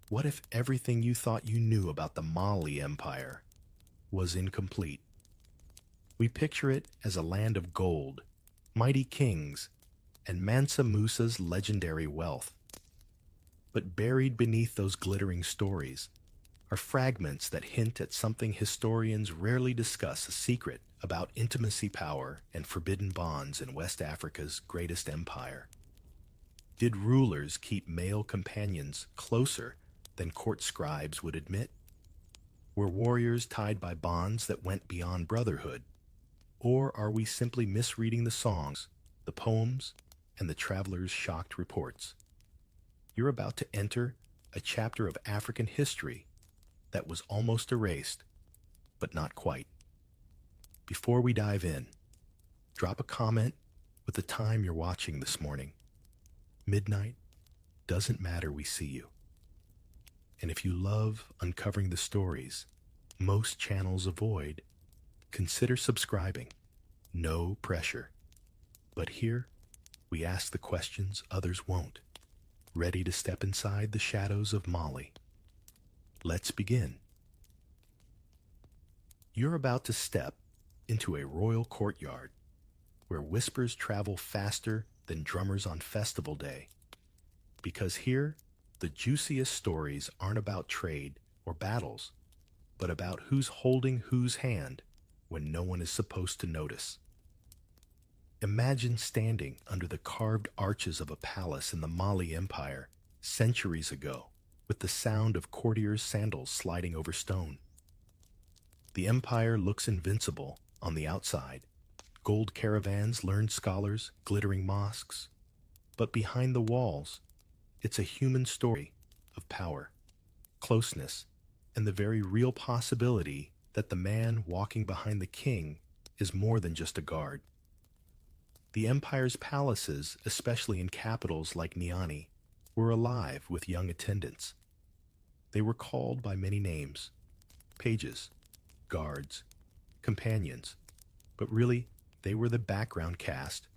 What if everything you thought you knew about the Mali Empire was incomplete? We picture it as a land of gold, mighty kings, and Mansa Musa's legendary wealth. But buried beneath those glittering stories are fragments that hint at something historians rarely discuss: a secret about intimacy, power, and forbidden bonds in West Africa's greatest empire. Did rulers keep male companions closer than court scribes would admit? Were warriors tied by bonds that went beyond brotherhood? Or are we simply misreading the songs, the poems, and the travelers' shocked reports? You're about to enter a chapter of African history that was almost erased, but not quite. Before we dive in, drop a comment with the time you're watching this morning. Midnight doesn't matter, we see you. And if you love uncovering the stories most channels avoid, consider subscribing. No pressure. But here, we ask the questions others won't. Ready to step inside the shadows of Mali? Let's begin. You're about to step into a royal courtyard where whispers travel faster than drummers on festival day. Because here, the juiciest stories aren't about trade or battles, but about who's holding whose hand when no one is supposed to notice. Imagine standing under the carved arches of a palace in the Mali Empire centuries ago, with the sound of courtiers' sandals sliding over stone. The empire looks invincible on the outside: gold caravans, learned scholars, glittering mosques. But behind the walls, it's a human story of power, closeness, and the very real possibility that the man walking behind the king is more than just a guard. The empire's palaces, especially in capitals like Niani, were alive with young attendants. They were called by many names: pages, guards, companions, but really, they were the background cast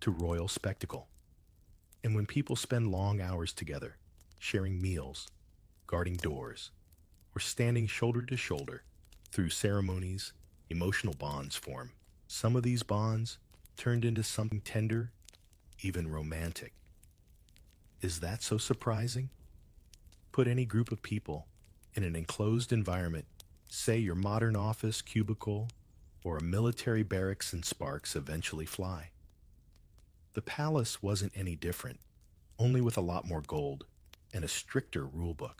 to royal spectacle. And when people spend long hours together, sharing meals, guarding doors, or standing shoulder to shoulder through ceremonies, emotional bonds form. Some of these bonds turned into something tender, even romantic. Is that so surprising? Put any group of people in an enclosed environment, say your modern office cubicle or a military barracks, and sparks eventually fly. The palace wasn't any different, only with a lot more gold and a stricter rulebook.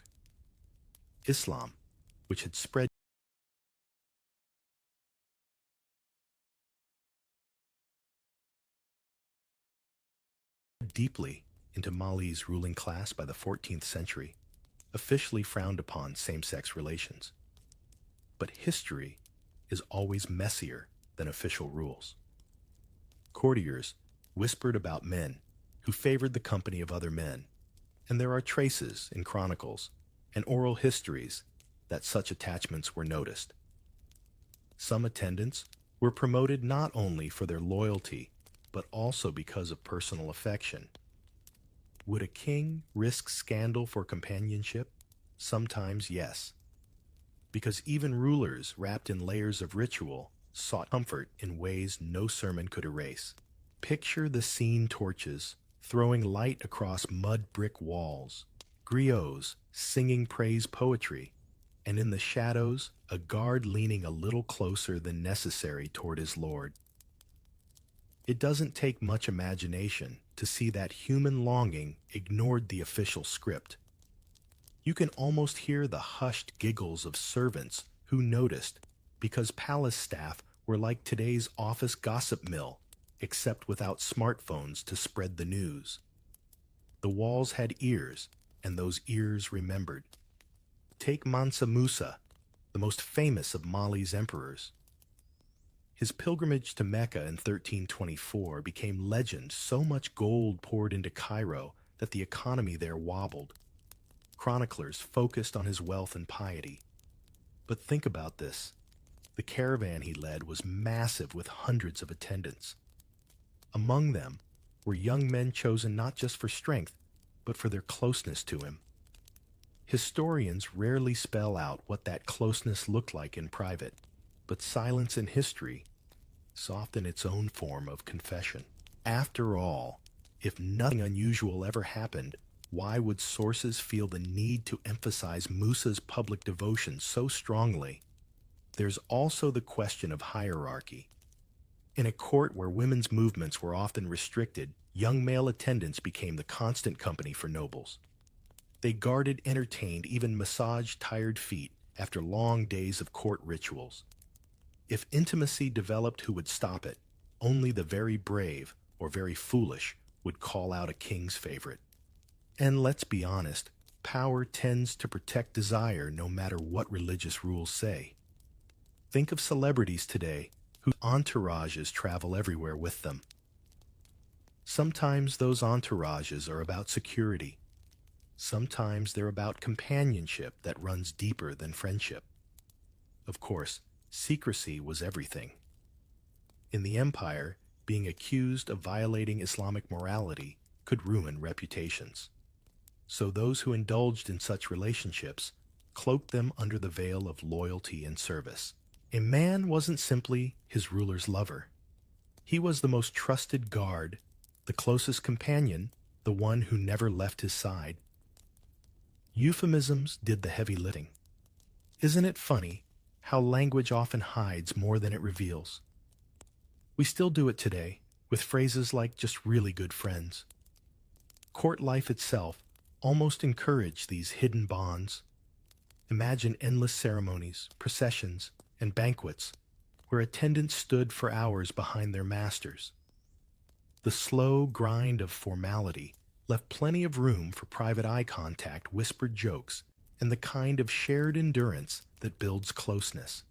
Islam, which had spread deeply into Mali's ruling class by the 14th century, officially frowned upon same-sex relations. But history is always messier than official rules. Courtiers whispered about men who favored the company of other men, and there are traces in chronicles and oral histories that such attachments were noticed. Some attendants were promoted not only for their loyalty, but also because of personal affection. Would a king risk scandal for companionship? Sometimes yes, because even rulers wrapped in layers of ritual sought comfort in ways no sermon could erase. Picture the scene: torches throwing light across mud brick walls, griots singing praise poetry, and in the shadows, a guard leaning a little closer than necessary toward his lord. It doesn't take much imagination to see that human longing ignored the official script. You can almost hear the hushed giggles of servants who noticed, because palace staff were like today's office gossip mill, except without smartphones to spread the news. The walls had ears, and those ears remembered. Take Mansa Musa, the most famous of Mali's emperors. His pilgrimage to Mecca in 1324 became legend. So much gold poured into Cairo that the economy there wobbled. Chroniclers focused on his wealth and piety. But think about this. The caravan he led was massive, with hundreds of attendants. Among them were young men chosen not just for strength, but for their closeness to him. Historians rarely spell out what that closeness looked like in private, but silence in history is often its own form of confession. After all, if nothing unusual ever happened, why would sources feel the need to emphasize Musa's public devotion so strongly? There's also the question of hierarchy. In a court where women's movements were often restricted, young male attendants became the constant company for nobles. They guarded, entertained, even massaged tired feet after long days of court rituals. If intimacy developed, who would stop it? Only the very brave or very foolish would call out a king's favorite. And let's be honest, power tends to protect desire no matter what religious rules say. Think of celebrities today whose entourages travel everywhere with them. Sometimes those entourages are about security. Sometimes they're about companionship that runs deeper than friendship. Of course, secrecy was everything. In the empire, being accused of violating Islamic morality could ruin reputations. So those who indulged in such relationships cloaked them under the veil of loyalty and service. A man wasn't simply his ruler's lover. He was the most trusted guard, the closest companion, the one who never left his side. Euphemisms did the heavy lifting. Isn't it funny how language often hides more than it reveals? We still do it today, with phrases like just really good friends. Court life itself almost encouraged these hidden bonds. Imagine endless ceremonies, processions, and banquets where attendants stood for hours behind their masters. The slow grind of formality left plenty of room for private eye contact, whispered jokes, and the kind of shared endurance that builds closeness.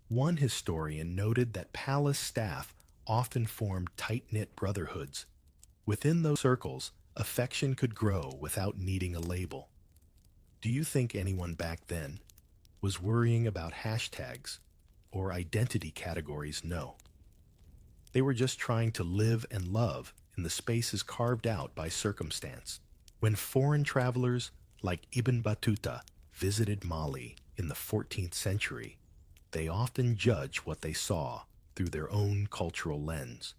One historian noted that palace staff often formed tight-knit brotherhoods. Within those circles, affection could grow without needing a label. Do you think anyone back then was worrying about hashtags or identity categories? No. They were just trying to live and love in the spaces carved out by circumstance. When foreign travelers like Ibn Battuta visited Mali in the 14th century, they often judged what they saw through their own cultural lens.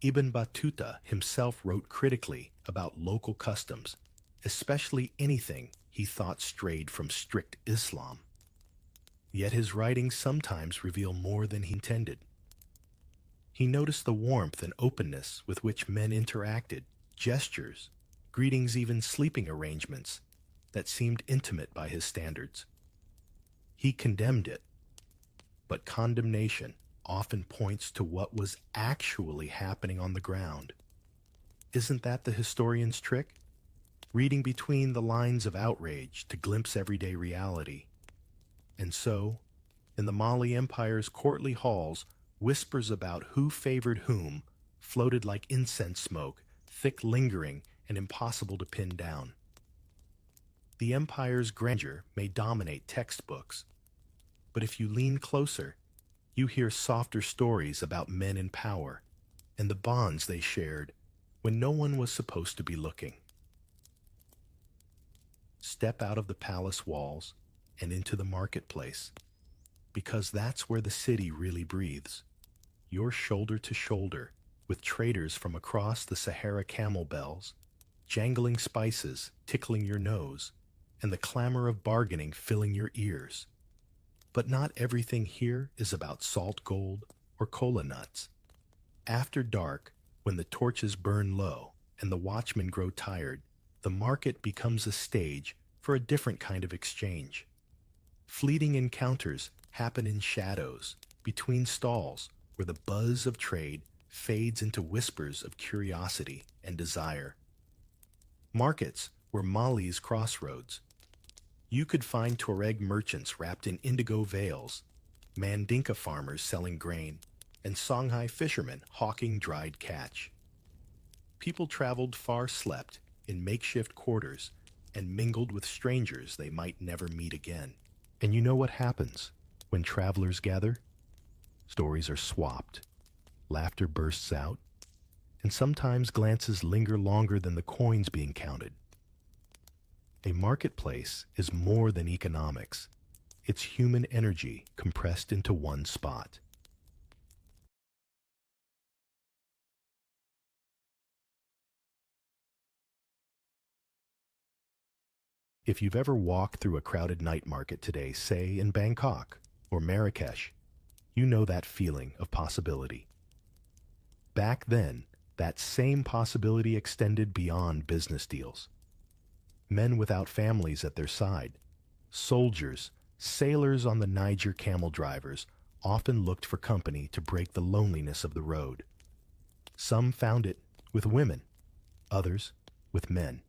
Ibn Battuta himself wrote critically about local customs, especially anything he thought strayed from strict Islam. Yet his writings sometimes reveal more than he intended. He noticed the warmth and openness with which men interacted, gestures, greetings, even sleeping arrangements that seemed intimate by his standards. He condemned it, but condemnation often points to what was actually happening on the ground. Isn't that the historian's trick? Reading between the lines of outrage to glimpse everyday reality. And so, in the Mali Empire's courtly halls, whispers about who favored whom floated like incense smoke, thick, lingering, and impossible to pin down. The empire's grandeur may dominate textbooks, but if you lean closer, you hear softer stories about men in power and the bonds they shared when no one was supposed to be looking. Step out of the palace walls and into the marketplace, because that's where the city really breathes. You're shoulder to shoulder with traders from across the Sahara, camel bells, jangling spices tickling your nose, and the clamor of bargaining filling your ears. But not everything here is about salt gold or cola nuts. After dark, when the torches burn low and the watchmen grow tired, the market becomes a stage for a different kind of exchange. Fleeting encounters happen in shadows, between stalls, where the buzz of trade fades into whispers of curiosity and desire. Markets were Mali's crossroads. You could find Tuareg merchants wrapped in indigo veils, Mandinka farmers selling grain, and Songhai fishermen hawking dried catch. People traveled far, slept in makeshift quarters, and mingled with strangers they might never meet again. And you know what happens when travelers gather? Stories are swapped, laughter bursts out, and sometimes glances linger longer than the coins being counted. A marketplace is more than economics. It's human energy compressed into one spot. If you've ever walked through a crowded night market today, say in Bangkok or Marrakesh, you know that feeling of possibility. Back then, that same possibility extended beyond business deals. Men without families at their side, soldiers, sailors on the Niger camel drivers, often looked for company to break the loneliness of the road. Some found it with women, others with men.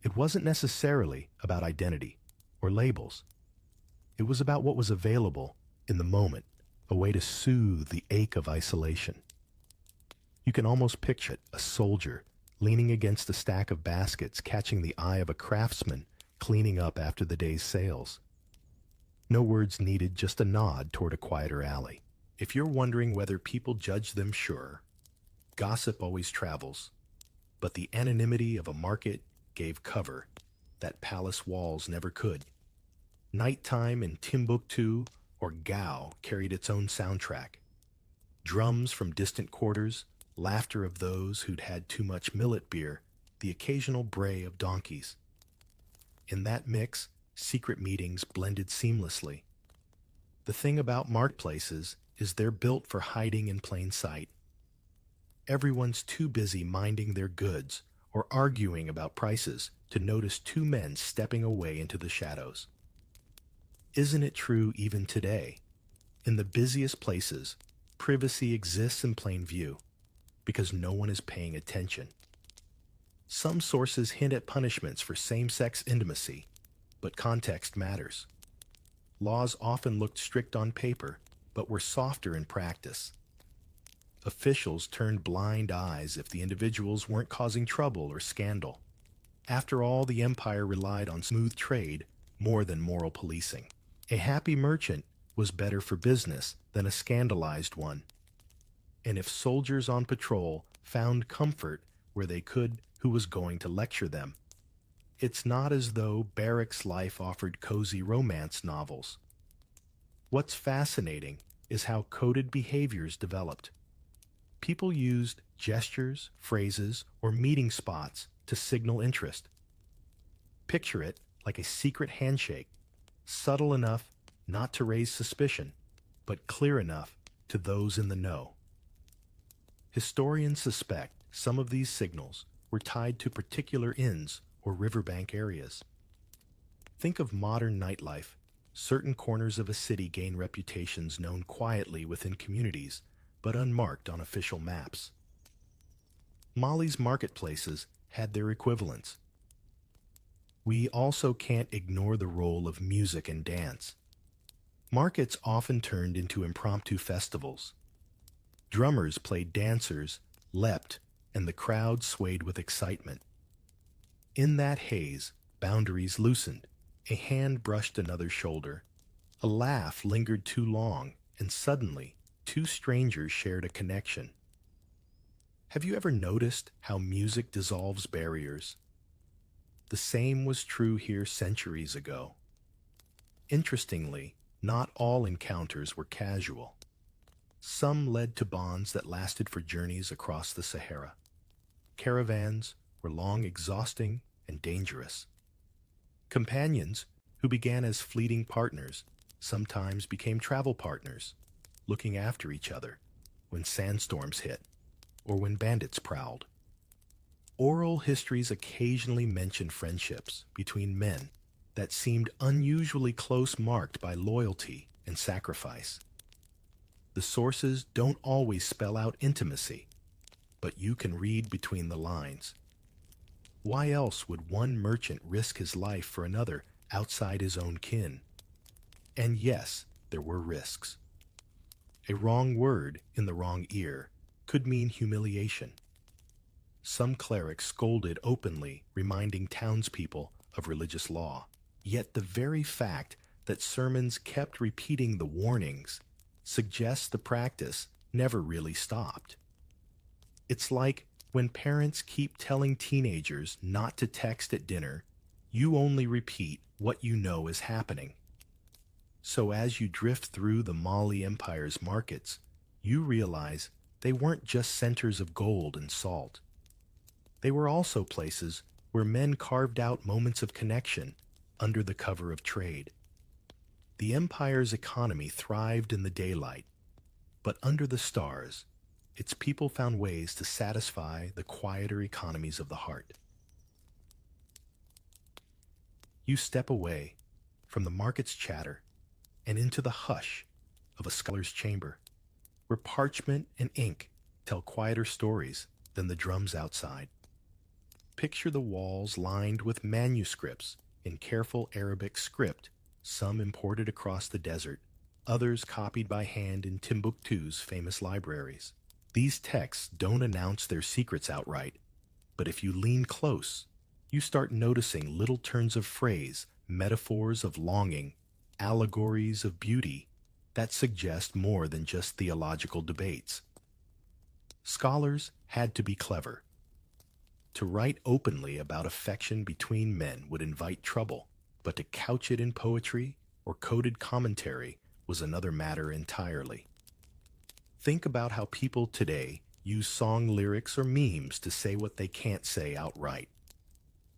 It wasn't necessarily about identity or labels. It was about what was available in the moment, a way to soothe the ache of isolation. You can almost picture it, a soldier leaning against a stack of baskets, catching the eye of a craftsman cleaning up after the day's sales. No words needed, just a nod toward a quieter alley. If you're wondering whether people judge them, sure. Gossip always travels, but the anonymity of a market gave cover that palace walls never could. Nighttime in Timbuktu or Gao carried its own soundtrack. Drums from distant quarters, laughter of those who'd had too much millet beer, the occasional bray of donkeys. In that mix, secret meetings blended seamlessly. The thing about marketplaces is they're built for hiding in plain sight. Everyone's too busy minding their goods or arguing about prices to notice two men stepping away into the shadows. Isn't it true even today? In the busiest places, privacy exists in plain view because no one is paying attention. Some sources hint at punishments for same-sex intimacy, but context matters. Laws often looked strict on paper, but were softer in practice. Officials turned blind eyes if the individuals weren't causing trouble or scandal. After all, the empire relied on smooth trade more than moral policing. A happy merchant was better for business than a scandalized one. And if soldiers on patrol found comfort where they could, who was going to lecture them? It's not as though barracks life offered cozy romance novels. What's fascinating is how coded behaviors developed. People used gestures, phrases, or meeting spots to signal interest. Picture it like a secret handshake, subtle enough not to raise suspicion, but clear enough to those in the know. Historians suspect some of these signals were tied to particular inns or riverbank areas. Think of modern nightlife. Certain corners of a city gain reputations known quietly within communities, but unmarked on official maps. Mali's marketplaces had their equivalents. We also can't ignore the role of music and dance. Markets often turned into impromptu festivals. Drummers played dancers, leapt, and the crowd swayed with excitement. In that haze, boundaries loosened. A hand brushed another's shoulder. A laugh lingered too long, and suddenly, two strangers shared a connection. Have you ever noticed how music dissolves barriers? The same was true here centuries ago. Interestingly, not all encounters were casual. Some led to bonds that lasted for journeys across the Sahara. Caravans were long, exhausting, and dangerous. Companions, who began as fleeting partners, sometimes became travel partners, looking after each other when sandstorms hit or when bandits prowled. Oral histories occasionally mention friendships between men that seemed unusually close, marked by loyalty and sacrifice. The sources don't always spell out intimacy, but you can read between the lines. Why else would one merchant risk his life for another outside his own kin? And yes, there were risks. A wrong word in the wrong ear could mean humiliation. Some clerics scolded openly, reminding townspeople of religious law. Yet the very fact that sermons kept repeating the warnings suggests the practice never really stopped. It's like when parents keep telling teenagers not to text at dinner, You only repeat what you know is happening. So as you drift through the Mali Empire's markets, you realize they weren't just centers of gold and salt. They were also places where men carved out moments of connection under the cover of trade. The empire's economy thrived in the daylight, but under the stars, its people found ways to satisfy the quieter economies of the heart. You step away from the market's chatter and into the hush of a scholar's chamber, where parchment and ink tell quieter stories than the drums outside. Picture the walls lined with manuscripts in careful Arabic script, some imported across the desert, others copied by hand in Timbuktu's famous libraries. These texts don't announce their secrets outright, but if you lean close, you start noticing little turns of phrase, metaphors of longing, allegories of beauty that suggest more than just theological debates. Scholars had to be clever. To write openly about affection between men would invite trouble, but to couch it in poetry or coded commentary was another matter entirely. Think about how people today use song lyrics or memes to say what they can't say outright.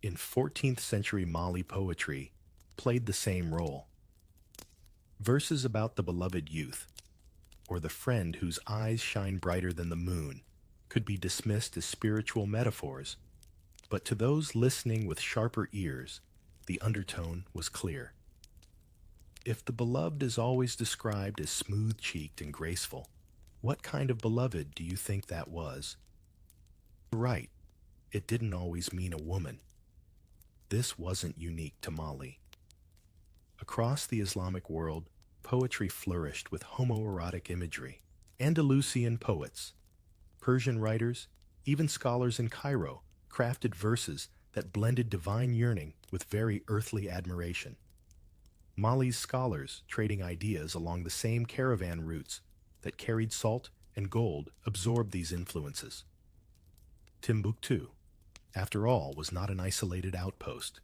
In 14th century Mali poetry played the same role. Verses about the beloved youth, or the friend whose eyes shine brighter than the moon, could be dismissed as spiritual metaphors, but to those listening with sharper ears, the undertone was clear. If the beloved is always described as smooth-cheeked and graceful, what kind of beloved do you think that was? Right, it didn't always mean a woman. This wasn't unique to Mali. Across the Islamic world, poetry flourished with homoerotic imagery. Andalusian poets, Persian writers, even scholars in Cairo crafted verses that blended divine yearning with very earthly admiration. Mali's scholars, trading ideas along the same caravan routes that carried salt and gold, absorbed these influences. Timbuktu, after all, was not an isolated outpost.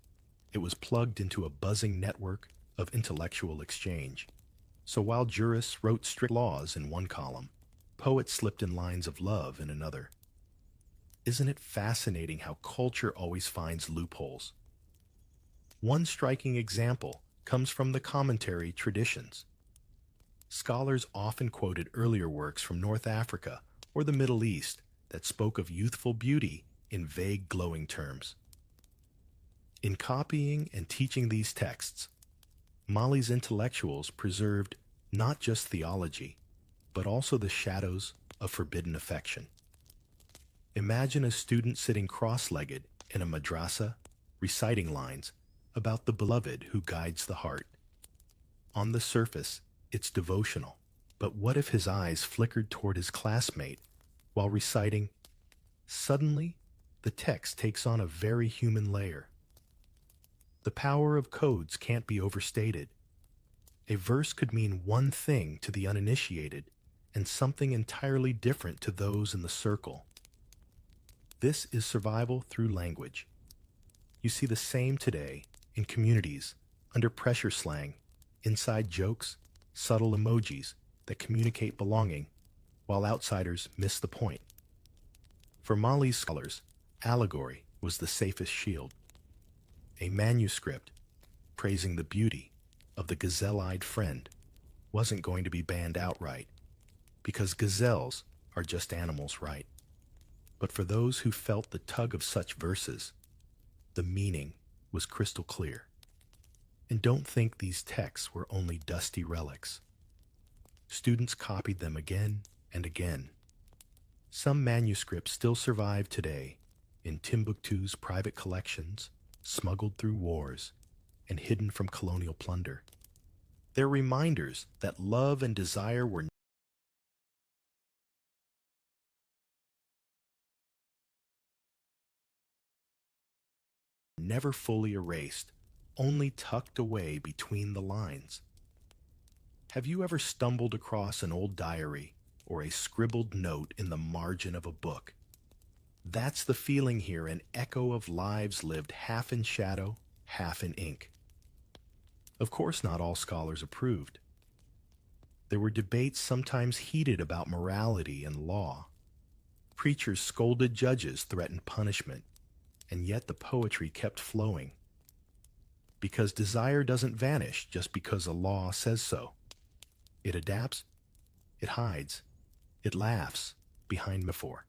It was plugged into a buzzing network of intellectual exchange. So while jurists wrote strict laws in one column, poets slipped in lines of love in another. Isn't it fascinating how culture always finds loopholes? One striking example comes from the commentary traditions. Scholars often quoted earlier works from North Africa or the Middle East that spoke of youthful beauty in vague, glowing terms. In copying and teaching these texts, Mali's intellectuals preserved not just theology, but also the shadows of forbidden affection. Imagine a student sitting cross-legged in a madrasa, reciting lines about the beloved who guides the heart. On the surface, it's devotional, but what if his eyes flickered toward his classmate while reciting? Suddenly, the text takes on a very human layer. The power of codes can't be overstated. A verse could mean one thing to the uninitiated and something entirely different to those in the circle. This is survival through language. You see the same today in communities, under pressure slang, inside jokes, subtle emojis that communicate belonging, while outsiders miss the point. For Mali's scholars, allegory was the safest shield. A manuscript praising the beauty of the gazelle-eyed friend wasn't going to be banned outright, because gazelles are just animals, right? But for those who felt the tug of such verses, the meaning was crystal clear. And don't think these texts were only dusty relics. Students copied them again and again. Some manuscripts still survive today in Timbuktu's private collections, smuggled through wars, and hidden from colonial plunder. They're reminders that love and desire were never fully erased, only tucked away between the lines. Have you ever stumbled across an old diary or a scribbled note in the margin of a book? That's the feeling here, an echo of lives lived half in shadow, half in ink. Of course, not all scholars approved. There were debates sometimes heated about morality and law. Preachers scolded judges, threatened punishment, and yet the poetry kept flowing. Because desire doesn't vanish just because a law says so. It adapts, it hides, it laughs behind metaphor.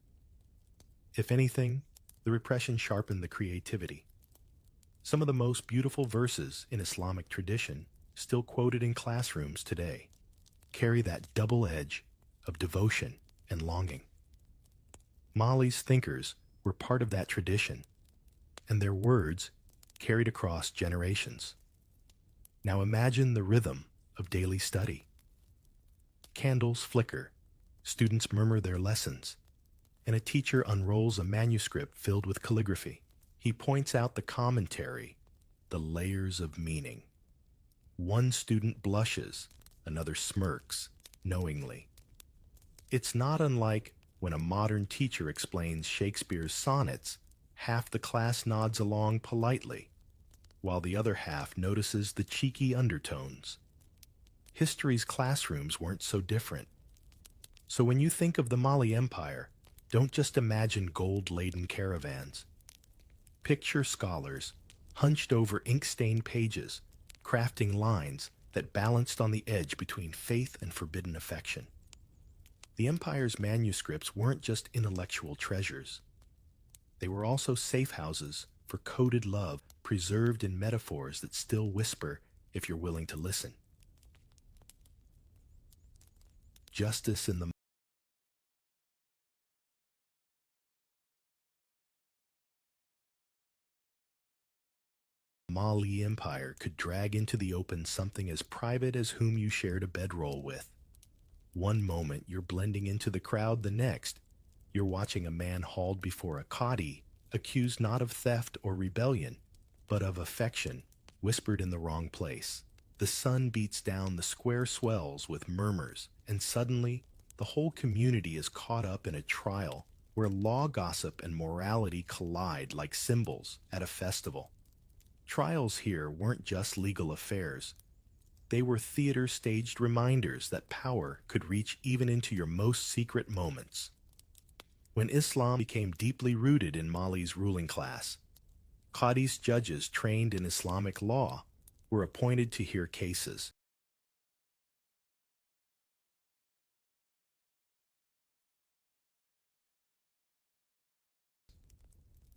If anything, the repression sharpened the creativity. Some of the most beautiful verses in Islamic tradition, still quoted in classrooms today, carry that double edge of devotion and longing. Mali's thinkers were part of that tradition, and their words carried across generations. Now imagine the rhythm of daily study. Candles flicker, students murmur their lessons, and a teacher unrolls a manuscript filled with calligraphy. He points out the commentary, the layers of meaning. One student blushes, another smirks, knowingly. It's not unlike when a modern teacher explains Shakespeare's sonnets. Half the class nods along politely, while the other half notices the cheeky undertones. History's classrooms weren't so different. So when you think of the Mali Empire, don't just imagine gold-laden caravans. Picture scholars hunched over ink-stained pages, crafting lines that balanced on the edge between faith and forbidden affection. The empire's manuscripts weren't just intellectual treasures. They were also safe houses for coded love, preserved in metaphors that still whisper if you're willing to listen. Justice in the Mali Empire could drag into the open something as private as whom you shared a bedroll with. One moment you're blending into the crowd, the next you're watching a man hauled before a Qadi, accused not of theft or rebellion, but of affection, whispered in the wrong place. The sun beats down, the square swells with murmurs, and suddenly the whole community is caught up in a trial where law, gossip, and morality collide like cymbals at a festival. Trials here weren't just legal affairs. They were theater-staged reminders that power could reach even into your most secret moments. When Islam became deeply rooted in Mali's ruling class, Qadi's judges trained in Islamic law were appointed to hear cases.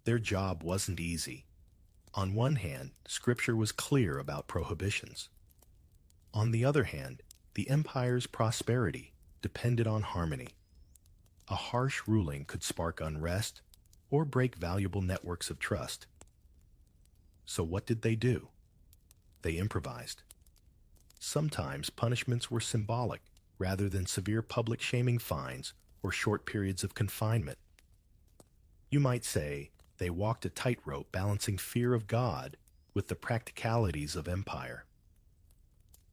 Their job wasn't easy. On one hand, scripture was clear about prohibitions. On the other hand, the empire's prosperity depended on harmony. A harsh ruling could spark unrest or break valuable networks of trust. So what did they do? They improvised. Sometimes punishments were symbolic rather than severe public shaming fines or short periods of confinement. You might say they walked a tightrope balancing fear of God with the practicalities of empire.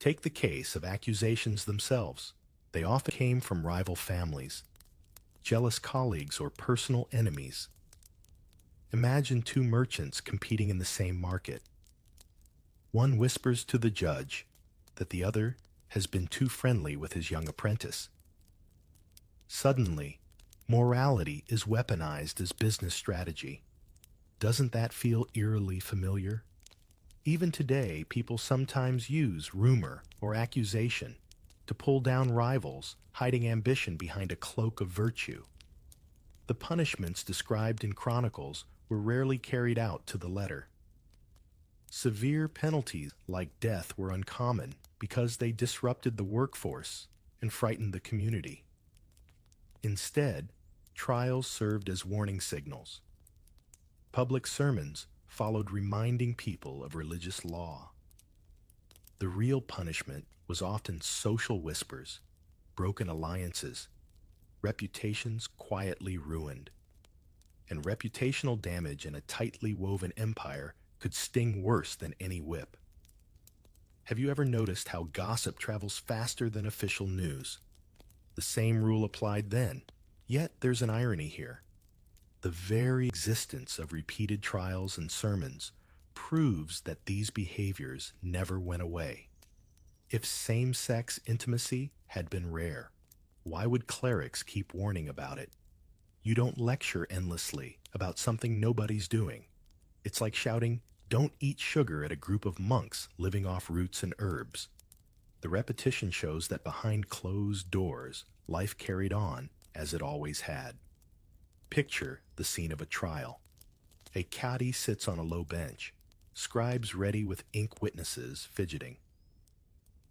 Take the case of accusations themselves. They often came from rival families, jealous colleagues, or personal enemies. Imagine two merchants competing in the same market. One whispers to the judge that the other has been too friendly with his young apprentice. Suddenly, morality is weaponized as business strategy. Doesn't that feel eerily familiar? Even today, people sometimes use rumor or accusation to pull down rivals, hiding ambition behind a cloak of virtue. The punishments described in Chronicles were rarely carried out to the letter. Severe penalties like death were uncommon because they disrupted the workforce and frightened the community. Instead, trials served as warning signals. Public sermons followed, reminding people of religious law. The real punishment was often social whispers, broken alliances, reputations quietly ruined. And reputational damage in a tightly woven empire could sting worse than any whip. Have you ever noticed how gossip travels faster than official news? The same rule applied then, yet there's an irony here. The very existence of repeated trials and sermons proves that these behaviors never went away. If same-sex intimacy had been rare, why would clerics keep warning about it? You don't lecture endlessly about something nobody's doing. It's like shouting, "Don't eat sugar," at a group of monks living off roots and herbs. The repetition shows that behind closed doors, life carried on as it always had. Picture the scene of a trial. A cadi sits on a low bench, scribes ready with ink, witnesses fidgeting.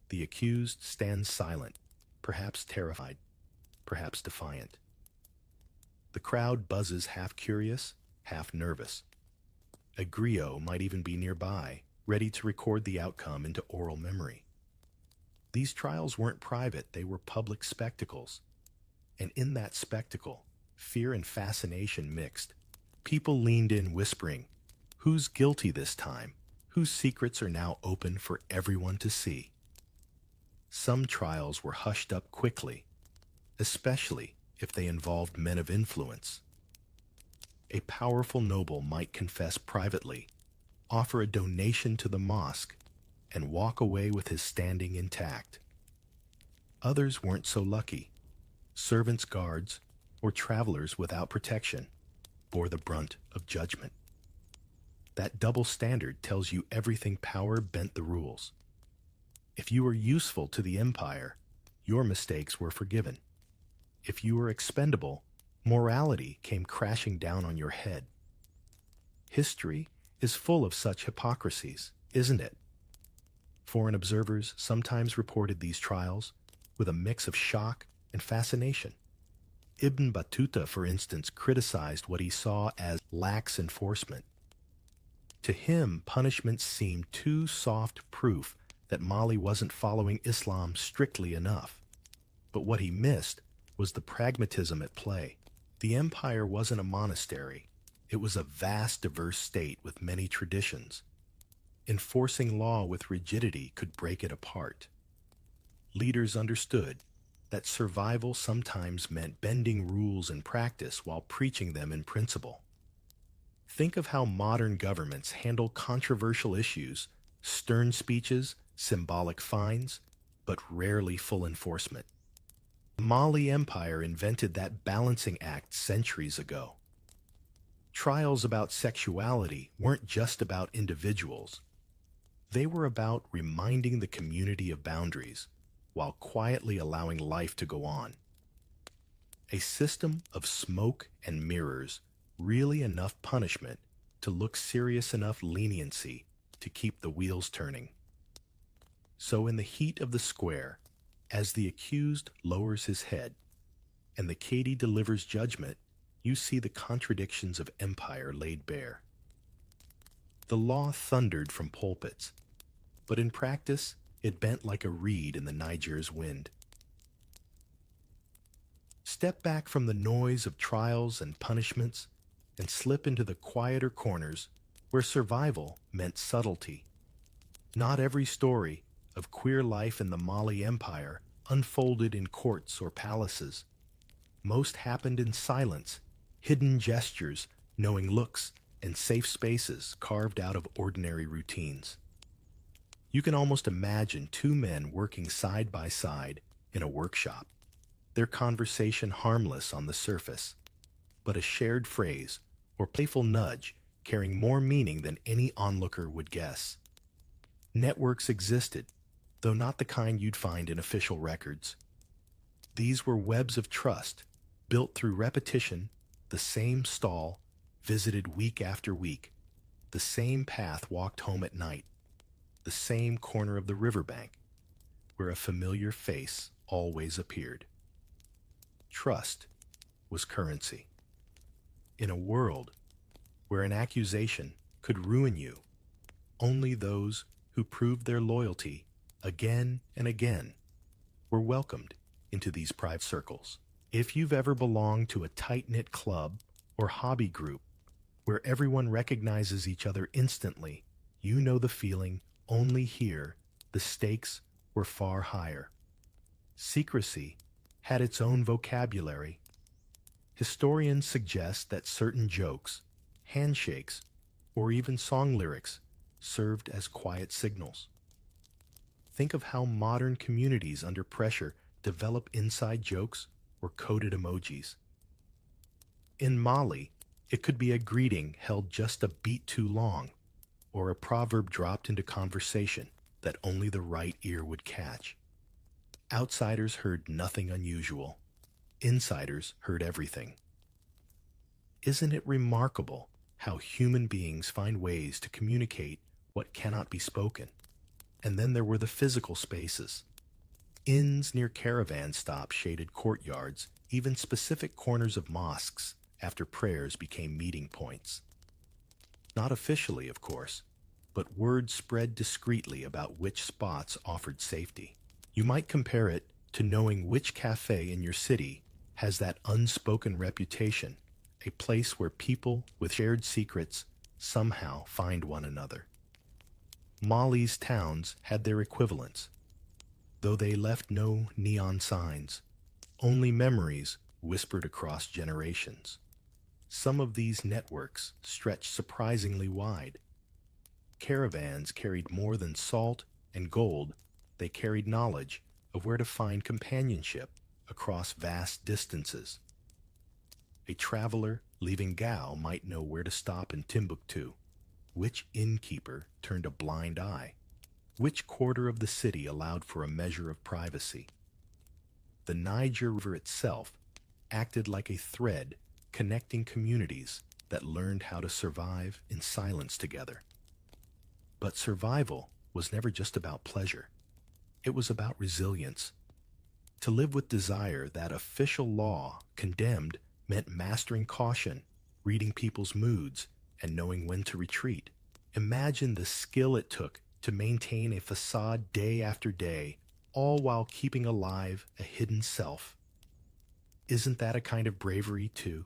The accused stands silent, perhaps terrified, perhaps defiant. The crowd buzzes, half curious, half nervous. A griot might even be nearby, ready to record the outcome into oral memory. These trials weren't private, they were public spectacles. And in that spectacle, fear and fascination mixed. People leaned in whispering, "Who's guilty this time? Whose secrets are now open for everyone to see?" Some trials were hushed up quickly, especially if they involved men of influence. A powerful noble might confess privately, offer a donation to the mosque, and walk away with his standing intact. Others weren't so lucky. Servants, guards, or travelers without protection bore the brunt of judgment. That double standard tells you everything power bent the rules. If you were useful to the empire, your mistakes were forgiven. If you were expendable, morality came crashing down on your head. History is full of such hypocrisies, isn't it? Foreign observers sometimes reported these trials with a mix of shock and fascination. Ibn Battuta, for instance, criticized what he saw as lax enforcement. To him, punishment seemed too soft proof that Mali wasn't following Islam strictly enough. But what he missed was the pragmatism at play. The empire wasn't a monastery. It was a vast, diverse state with many traditions. Enforcing law with rigidity could break it apart. Leaders understood that survival sometimes meant bending rules in practice while preaching them in principle. Think of how modern governments handle controversial issues: stern speeches, symbolic fines, but rarely full enforcement. The Mali Empire invented that balancing act centuries ago. Trials about sexuality weren't just about individuals. They were about reminding the community of boundaries while quietly allowing life to go on. A system of smoke and mirrors, really enough punishment to look serious enough leniency to keep the wheels turning. So in the heat of the square, as the accused lowers his head and the cadi delivers judgment, you see the contradictions of empire laid bare. The law thundered from pulpits, but in practice, it bent like a reed in the Niger's wind. Step back from the noise of trials and punishments and slip into the quieter corners where survival meant subtlety. Not every story of queer life in the Mali Empire unfolded in courts or palaces. Most happened in silence, hidden gestures, knowing looks, and safe spaces carved out of ordinary routines. You can almost imagine two men working side by side in a workshop, their conversation harmless on the surface, but a shared phrase or playful nudge carrying more meaning than any onlooker would guess. Networks existed, though not the kind you'd find in official records. These were webs of trust, built through repetition, the same stall visited week after week, the same path walked home at night, the same corner of the riverbank, where a familiar face always appeared. Trust was currency. In a world where an accusation could ruin you, only those who proved their loyalty again and again were welcomed into these private circles. If you've ever belonged to a tight-knit club or hobby group where everyone recognizes each other instantly, you know the feeling. Only here, the stakes were far higher. Secrecy had its own vocabulary. Historians suggest that certain jokes, handshakes, or even song lyrics served as quiet signals. Think of how modern communities under pressure develop inside jokes or coded emojis. In Mali, it could be a greeting held just a beat too long, or a proverb dropped into conversation that only the right ear would catch. Outsiders heard nothing unusual. Insiders heard everything. Isn't it remarkable how human beings find ways to communicate what cannot be spoken? And then there were the physical spaces. Inns near caravan stops shaded courtyards, even specific corners of mosques after prayers became meeting points. Not officially, of course, but word spread discreetly about which spots offered safety. You might compare it to knowing which cafe in your city has that unspoken reputation, a place where people with shared secrets somehow find one another. Mali's towns had their equivalents, though they left no neon signs, only memories whispered across generations. Some of these networks stretched surprisingly wide. Caravans carried more than salt and gold, they carried knowledge of where to find companionship across vast distances. A traveler leaving Gao might know where to stop in Timbuktu, which innkeeper turned a blind eye, which quarter of the city allowed for a measure of privacy. The Niger River itself acted like a thread connecting communities that learned how to survive in silence together. But survival was never just about pleasure. It was about resilience. To live with desire that official law condemned meant mastering caution, reading people's moods, and knowing when to retreat. Imagine the skill it took to maintain a facade day after day, all while keeping alive a hidden self. Isn't that a kind of bravery, too?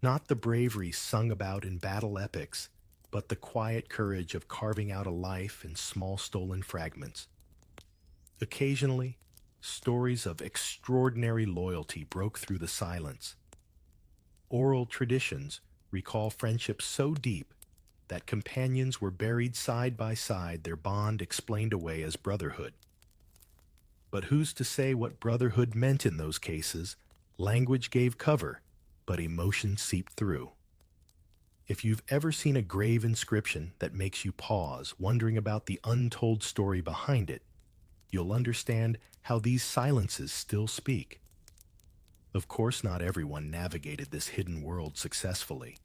Not the bravery sung about in battle epics, but the quiet courage of carving out a life in small stolen fragments. Occasionally, stories of extraordinary loyalty broke through the silence. Oral traditions recall friendships so deep that companions were buried side by side, their bond explained away as brotherhood. But who's to say what brotherhood meant in those cases? Language gave cover, but emotion seeped through. If you've ever seen a grave inscription that makes you pause, wondering about the untold story behind it, you'll understand how these silences still speak. Of course, not everyone navigated this hidden world successfully.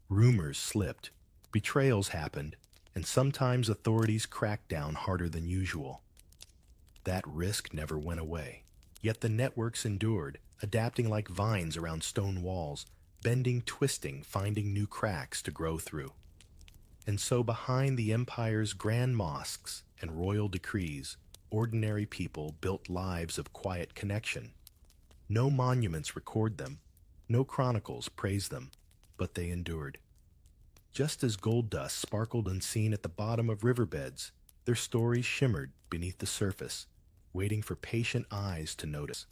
Rumors slipped, betrayals happened, and sometimes authorities cracked down harder than usual. That risk never went away. Yet the networks endured, adapting like vines around stone walls, bending, twisting, finding new cracks to grow through. And so behind the empire's grand mosques and royal decrees, ordinary people built lives of quiet connection. No monuments record them, no chronicles praise them, but they endured. Just as gold dust sparkled unseen at the bottom of riverbeds, their stories shimmered beneath the surface, waiting for patient eyes to notice.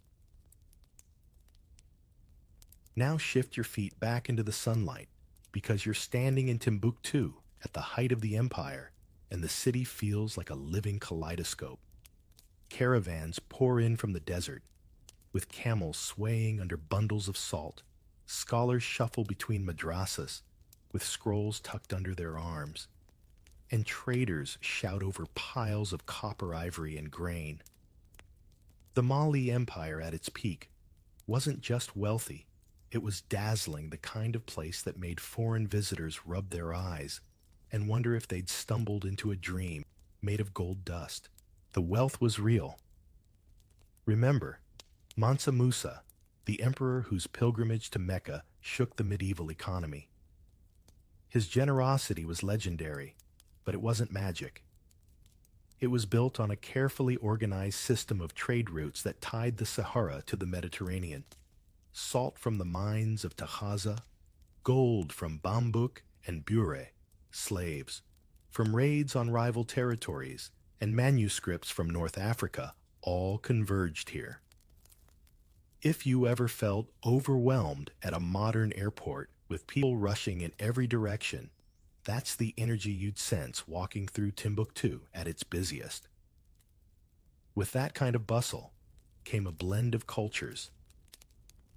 Now shift your feet back into the sunlight, because you're standing in Timbuktu at the height of the empire, and the city feels like a living kaleidoscope. Caravans pour in from the desert, with camels swaying under bundles of salt. Scholars shuffle between madrasas, with scrolls tucked under their arms. And traders shout over piles of copper, ivory, and grain. The Mali Empire at its peak wasn't just wealthy, it was dazzling, the kind of place that made foreign visitors rub their eyes and wonder if they'd stumbled into a dream made of gold dust. The wealth was real. Remember, Mansa Musa, the emperor whose pilgrimage to Mecca shook the medieval economy. His generosity was legendary, but it wasn't magic. It was built on a carefully organized system of trade routes that tied the Sahara to the Mediterranean. Salt from the mines of Tahaza, gold from Bambouk and Bure, slaves, from raids on rival territories, and manuscripts from North Africa, all converged here. If you ever felt overwhelmed at a modern airport with people rushing in every direction, That's the energy you'd sense walking through Timbuktu at its busiest. With that kind of bustle came a blend of cultures.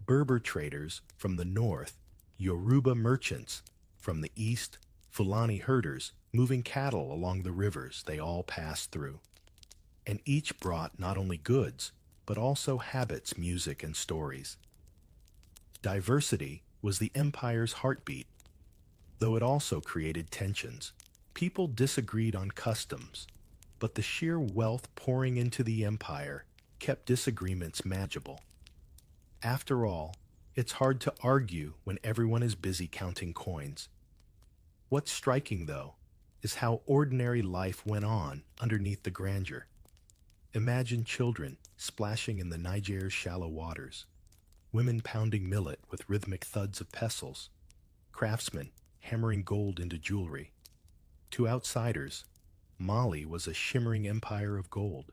Berber traders from the north, Yoruba merchants from the east, Fulani herders moving cattle along the rivers they all passed through. And each brought not only goods, but also habits, music, and stories. Diversity was the empire's heartbeat, though it also created tensions. People disagreed on customs, but the sheer wealth pouring into the empire kept disagreements manageable. After all, it's hard to argue when everyone is busy counting coins. What's striking, though, is how ordinary life went on underneath the grandeur. Imagine children splashing in the Niger's shallow waters, women pounding millet with rhythmic thuds of pestles, craftsmen hammering gold into jewelry. To outsiders, Mali was a shimmering empire of gold.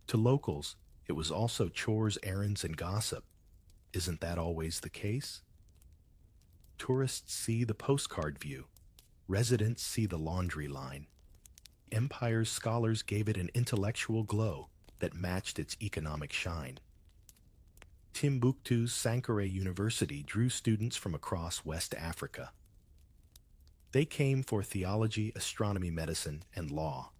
To locals, it was also chores, errands, and gossip. Isn't that always the case? Tourists see the postcard view. Residents see the laundry line. Empire's scholars gave it an intellectual glow that matched its economic shine. Timbuktu's Sankore University drew students from across West Africa. They came for theology, astronomy, medicine, and law.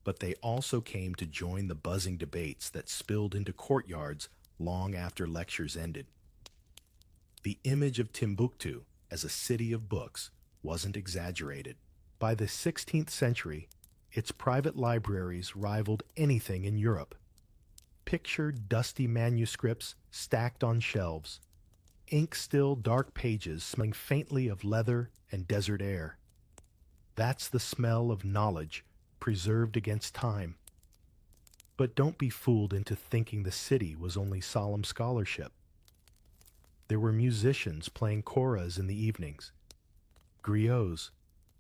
But they also came to join the buzzing debates that spilled into courtyards long after lectures ended. The image of Timbuktu as a city of books wasn't exaggerated. By the 16th century, its private libraries rivaled anything in Europe. Picture dusty manuscripts stacked on shelves, ink-still dark pages smelling faintly of leather and desert air. That's the smell of knowledge preserved against time. But don't be fooled into thinking the city was only solemn scholarship. There were musicians playing choras in the evenings, griots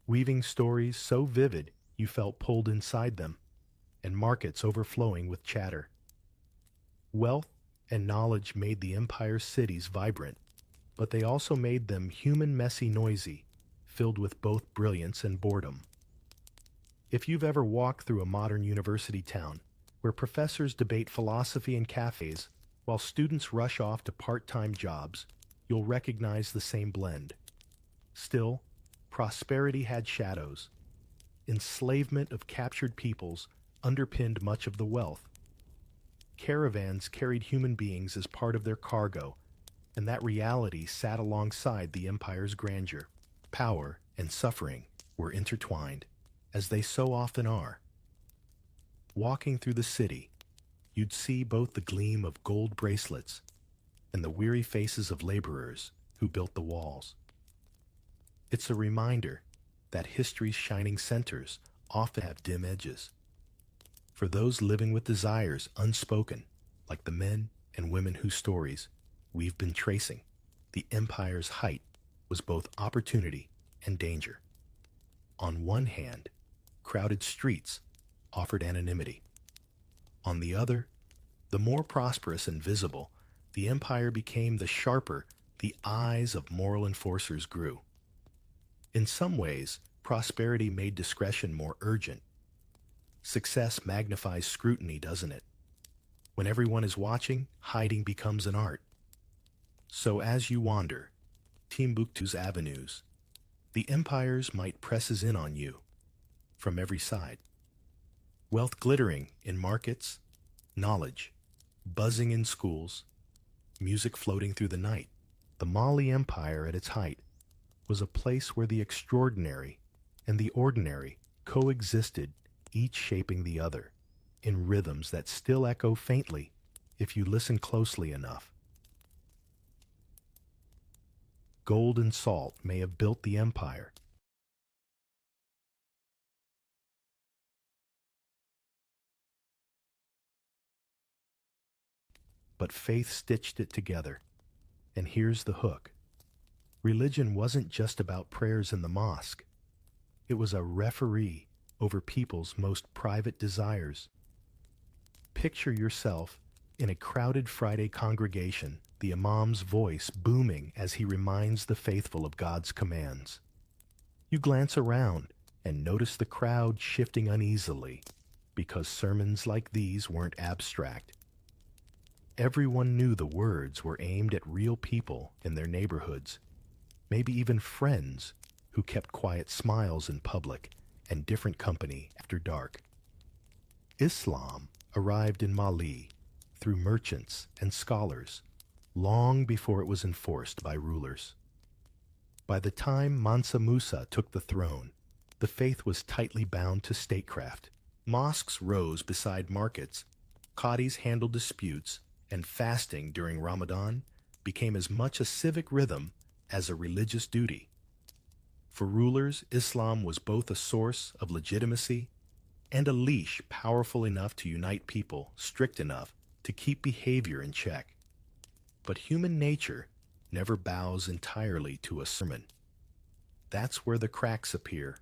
weaving stories so vivid you felt pulled inside them, and markets overflowing with chatter. Wealth and knowledge made the empire's cities vibrant, but they also made them human, messy, noisy, filled with both brilliance and boredom. If you've ever walked through a modern university town, where professors debate philosophy in cafes while students rush off to part-time jobs, you'll recognize the same blend. Still, prosperity had shadows. Enslavement of captured peoples underpinned much of the wealth. Caravans carried human beings as part of their cargo, and that reality sat alongside the empire's grandeur. Power and suffering were intertwined, as they so often are. Walking through the city, you'd see both the gleam of gold bracelets and the weary faces of laborers who built the walls. It's a reminder that history's shining centers often have dim edges. For those living with desires unspoken, like the men and women whose stories we've been tracing, the empire's height was both opportunity and danger. On one hand, crowded streets offered anonymity. On the other, the more prosperous and visible the empire became, the sharper the eyes of moral enforcers grew. In some ways, prosperity made discretion more urgent. Success magnifies scrutiny, doesn't it? When everyone is watching, hiding becomes an art. So as you wander Timbuktu's avenues, the empire's might presses in on you from every side. Wealth glittering in markets, knowledge buzzing in schools, music floating through the night. The Mali Empire at its height was a place where the extraordinary and the ordinary coexisted, each shaping the other, in rhythms that still echo faintly if you listen closely enough. Gold and salt may have built the empire, but faith stitched it together. And here's the hook. Religion wasn't just about prayers in the mosque. It was a referee over people's most private desires. Picture yourself in a crowded Friday congregation, the imam's voice booming as he reminds the faithful of God's commands. You glance around and notice the crowd shifting uneasily because sermons like these weren't abstract. Everyone knew the words were aimed at real people in their neighborhoods, maybe even friends who kept quiet smiles in public and different company after dark. Islam arrived in Mali through merchants and scholars long before it was enforced by rulers. By the time Mansa Musa took the throne, the faith was tightly bound to statecraft. Mosques rose beside markets, qadis handled disputes, and fasting during Ramadan became as much a civic rhythm as a religious duty. For rulers, Islam was both a source of legitimacy and a leash powerful enough to unite people, strict enough to keep behavior in check. But human nature never bows entirely to a sermon. That's where the cracks appear.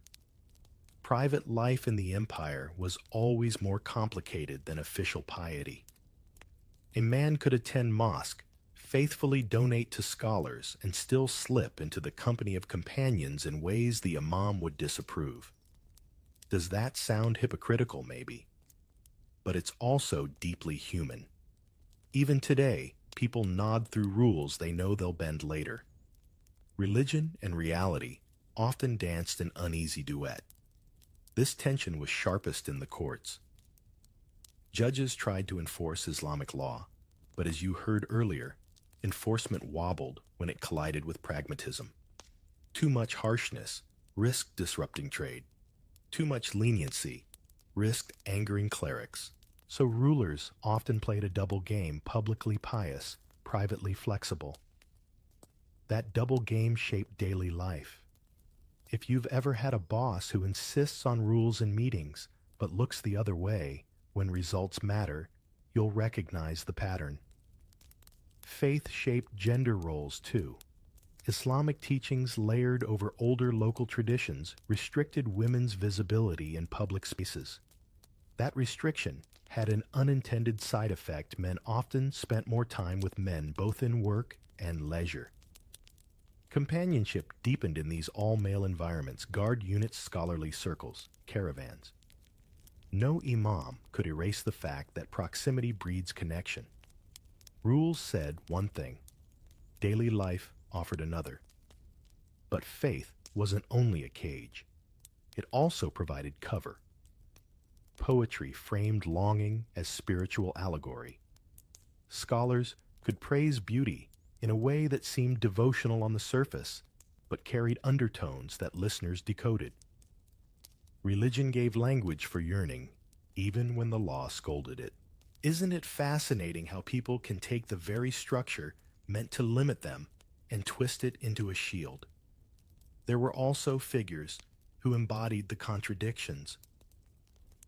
Private life in the empire was always more complicated than official piety. A man could attend mosque, faithfully donate to scholars, and still slip into the company of companions in ways the imam would disapprove. Does that sound hypocritical, maybe? But it's also deeply human. Even today, people nod through rules they know they'll bend later. Religion and reality often danced an uneasy duet. This tension was sharpest in the courts. Judges tried to enforce Islamic law, but as you heard earlier, enforcement wobbled when it collided with pragmatism. Too much harshness risked disrupting trade. Too much leniency risked angering clerics. So rulers often played a double game, publicly pious, privately flexible. That double game shaped daily life. If you've ever had a boss who insists on rules in meetings but looks the other way when results matter, you'll recognize the pattern. Faith shaped gender roles too. Islamic teachings layered over older local traditions restricted women's visibility in public spaces. That restriction had an unintended side effect. Men often spent more time with men both in work and leisure. Companionship deepened in these all-male environments, guard units, scholarly circles, caravans. No imam could erase the fact that proximity breeds connection. Rules said one thing, daily life offered another. But faith wasn't only a cage. It also provided cover. Poetry framed longing as spiritual allegory. Scholars could praise beauty in a way that seemed devotional on the surface, but carried undertones that listeners decoded. Religion gave language for yearning, even when the law scolded it. Isn't it fascinating how people can take the very structure meant to limit them and twist it into a shield? There were also figures who embodied the contradictions.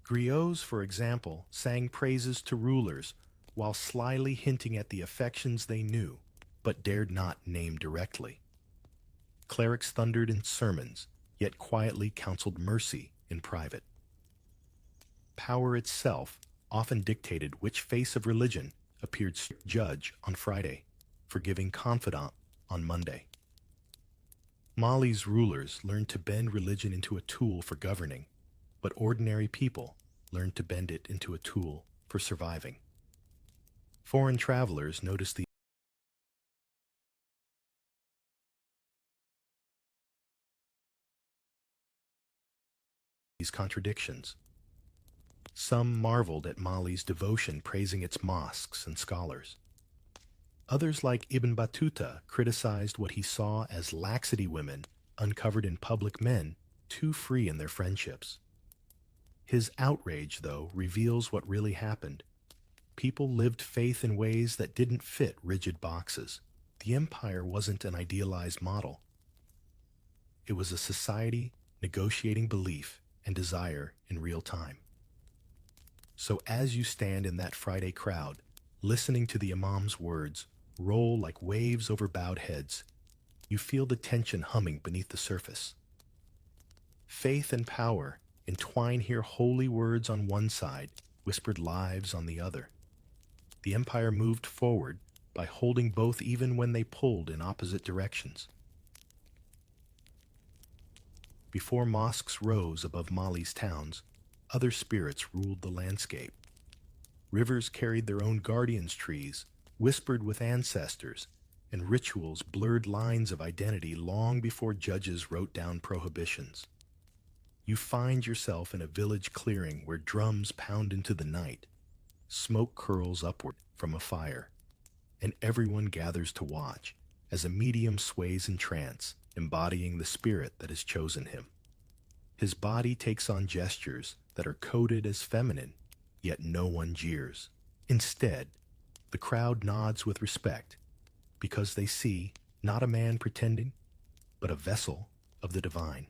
Griots, for example, sang praises to rulers while slyly hinting at the affections they knew, but dared not name directly. Clerics thundered in sermons, yet quietly counseled mercy in private. Power itself often dictated which face of religion appeared strict judge on Friday, forgiving confidant on Monday. Mali's rulers learned to bend religion into a tool for governing, but ordinary people learned to bend it into a tool for surviving. Foreign travelers noticed these contradictions. Some marveled at Mali's devotion, praising its mosques and scholars. Others, like Ibn Battuta, criticized what he saw as laxity, women uncovered in public, men too free in their friendships. His outrage, though, reveals what really happened. People lived faith in ways that didn't fit rigid boxes. The empire wasn't an idealized model. It was a society negotiating belief and desire in real time. So as you stand in that Friday crowd, listening to the imam's words roll like waves over bowed heads, you feel the tension humming beneath the surface. Faith and power entwine here, holy words on one side, whispered lives on the other. The empire moved forward by holding both even when they pulled in opposite directions. Before mosques rose above Mali's towns, other spirits ruled the landscape. Rivers carried their own guardians' trees, whispered with ancestors, and rituals blurred lines of identity long before judges wrote down prohibitions. You find yourself in a village clearing where drums pound into the night, smoke curls upward from a fire, and everyone gathers to watch as a medium sways in trance, embodying the spirit that has chosen him. His body takes on gestures that are coded as feminine, yet no one jeers. Instead, the crowd nods with respect, because they see not a man pretending, but a vessel of the divine.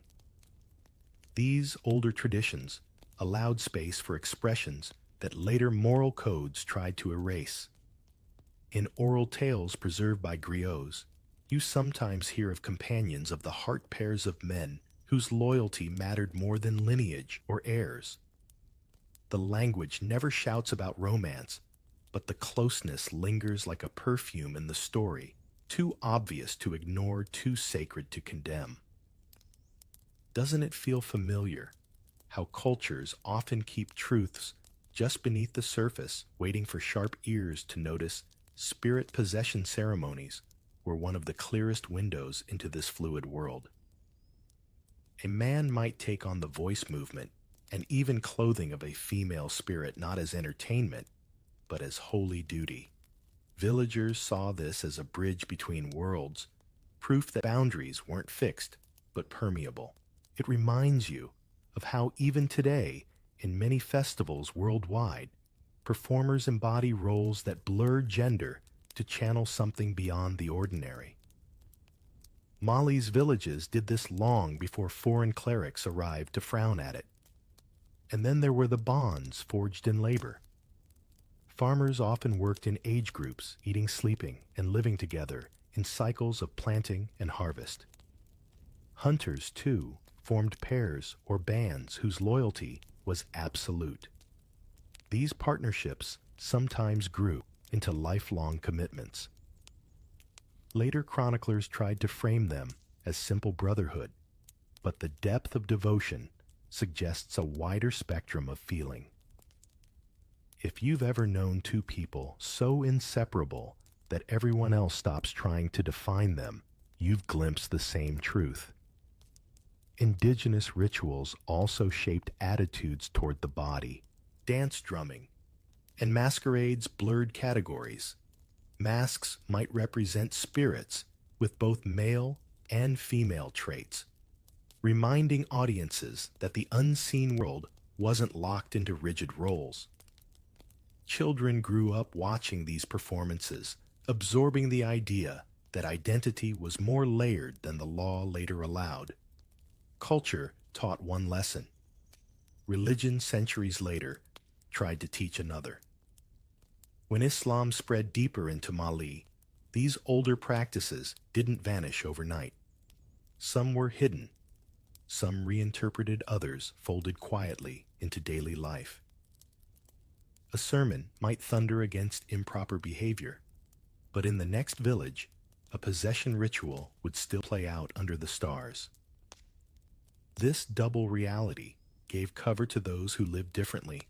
These older traditions allowed space for expressions that later moral codes tried to erase. In oral tales preserved by griots, you sometimes hear of companions of the heart pairs of men whose loyalty mattered more than lineage or heirs. The language never shouts about romance, but the closeness lingers like a perfume in the story, too obvious to ignore, too sacred to condemn. Doesn't it feel familiar how cultures often keep truths just beneath the surface, waiting for sharp ears to notice? Spirit possession ceremonies were one of the clearest windows into this fluid world. A man might take on the voice movement and even clothing of a female spirit not as entertainment, but as holy duty. Villagers saw this as a bridge between worlds, proof that boundaries weren't fixed, but permeable. It reminds you of how even today, in many festivals worldwide, performers embody roles that blur gender to channel something beyond the ordinary. Mali's villages did this long before foreign clerics arrived to frown at it. And then there were the bonds forged in labor. Farmers often worked in age groups, eating, sleeping, and living together in cycles of planting and harvest. Hunters, too, formed pairs or bands whose loyalty was absolute. These partnerships sometimes grew into lifelong commitments. Later chroniclers tried to frame them as simple brotherhood, but the depth of devotion suggests a wider spectrum of feeling. If you've ever known two people so inseparable that everyone else stops trying to define them, you've glimpsed the same truth. Indigenous rituals also shaped attitudes toward the body. Dance drumming and masquerades blurred categories. Masks might represent spirits with both male and female traits, reminding audiences that the unseen world wasn't locked into rigid roles. Children grew up watching these performances, absorbing the idea that identity was more layered than the law later allowed. Culture taught one lesson. Religion, centuries later, tried to teach another. When Islam spread deeper into Mali, these older practices didn't vanish overnight. Some were hidden, some reinterpreted, others folded quietly into daily life. A sermon might thunder against improper behavior, but in the next village, a possession ritual would still play out under the stars. This double reality gave cover to those who lived differently,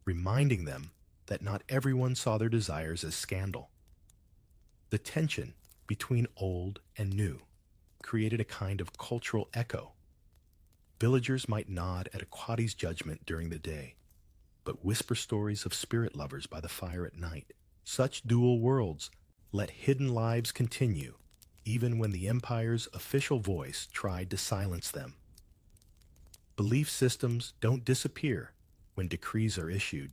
reminding them that not everyone saw their desires as scandal. The tension between old and new created a kind of cultural echo. Villagers might nod at a Quadi's judgment during the day, but whisper stories of spirit lovers by the fire at night. Such dual worlds let hidden lives continue, even when the Empire's official voice tried to silence them. Belief systems don't disappear when decrees are issued.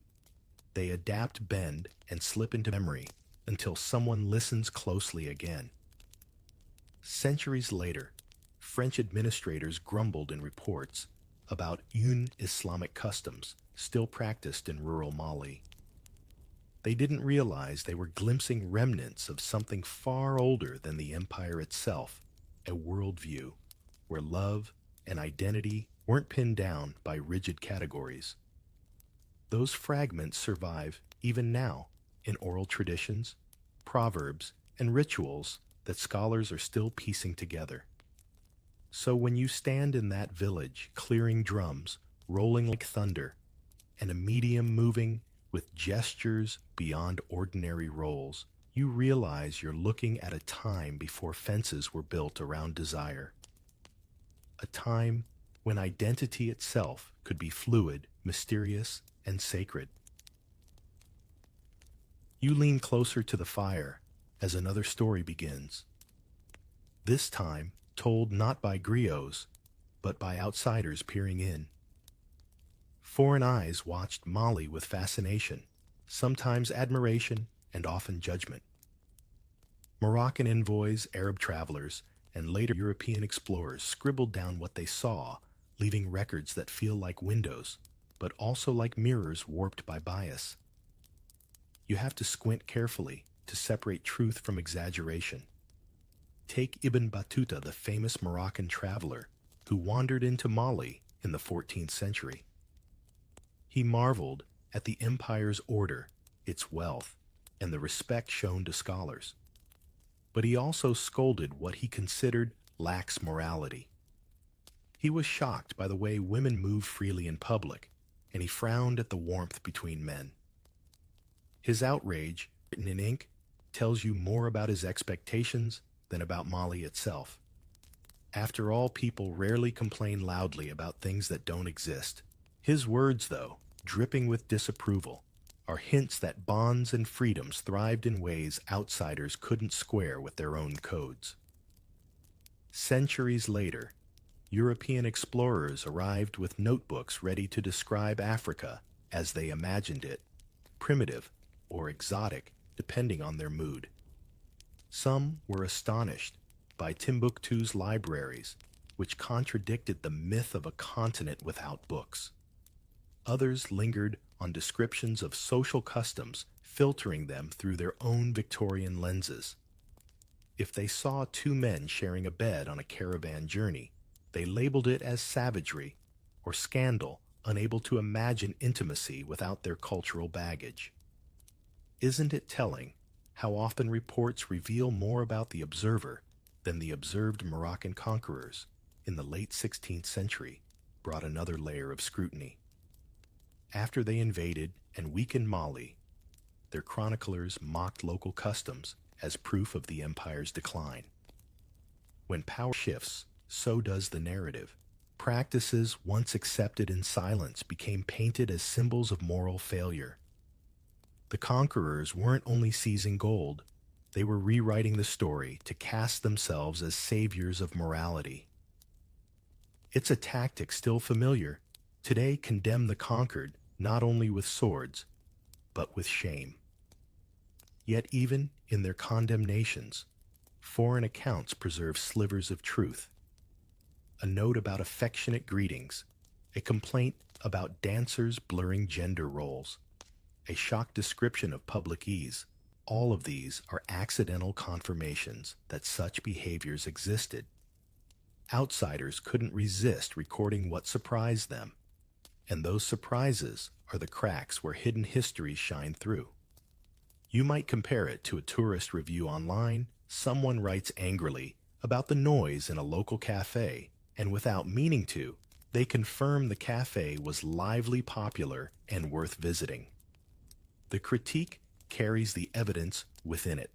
They adapt, bend, and slip into memory until someone listens closely again. Centuries later, French administrators grumbled in reports about Islamic customs still practiced in rural Mali. They didn't realize they were glimpsing remnants of something far older than the empire itself, a worldview where love and identity weren't pinned down by rigid categories. Those fragments survive even now in oral traditions, proverbs, and rituals that scholars are still piecing together. So when you stand in that village, clearing drums, rolling like thunder, and a medium moving with gestures beyond ordinary roles, you realize you're looking at a time before fences were built around desire. A time when identity itself could be fluid, mysterious, and sacred. You lean closer to the fire as another story begins. This time told not by griots, but by outsiders peering in. Foreign eyes watched Mali with fascination, sometimes admiration, and often judgment. Moroccan envoys, Arab travelers, and later European explorers scribbled down what they saw, leaving records that feel like windows, but also like mirrors warped by bias. You have to squint carefully to separate truth from exaggeration. Take Ibn Battuta, the famous Moroccan traveler who wandered into Mali in the 14th century. He marveled at the empire's order, its wealth, and the respect shown to scholars. But he also scolded what he considered lax morality. He was shocked by the way women moved freely in public, and he frowned at the warmth between men. His outrage, written in ink, tells you more about his expectations than about Mali itself. After all, people rarely complain loudly about things that don't exist. His words, though, dripping with disapproval, are hints that bonds and freedoms thrived in ways outsiders couldn't square with their own codes. Centuries later, European explorers arrived with notebooks ready to describe Africa as they imagined it, primitive or exotic, depending on their mood. Some were astonished by Timbuktu's libraries, which contradicted the myth of a continent without books. Others lingered on descriptions of social customs, filtering them through their own Victorian lenses. If they saw two men sharing a bed on a caravan journey, they labeled it as savagery or scandal, unable to imagine intimacy without their cultural baggage. Isn't it telling how often reports reveal more about the observer than the observed? Moroccan conquerors in the late 16th century brought another layer of scrutiny. After they invaded and weakened Mali, their chroniclers mocked local customs as proof of the empire's decline. When power shifts, so does the narrative. Practices once accepted in silence became painted as symbols of moral failure. The conquerors weren't only seizing gold, they were rewriting the story to cast themselves as saviors of morality. It's a tactic still familiar. Today, condemn the conquered not only with swords, but with shame. Yet even in their condemnations, foreign accounts preserve slivers of truth. A note about affectionate greetings, a complaint about dancers blurring gender roles, a shocked description of public ease. All of these are accidental confirmations that such behaviors existed. Outsiders couldn't resist recording what surprised them, and those surprises are the cracks where hidden histories shine through. You might compare it to a tourist review online. Someone writes angrily about the noise in a local cafe, and without meaning to, they confirm the cafe was lively, popular, and worth visiting. The critique carries the evidence within it.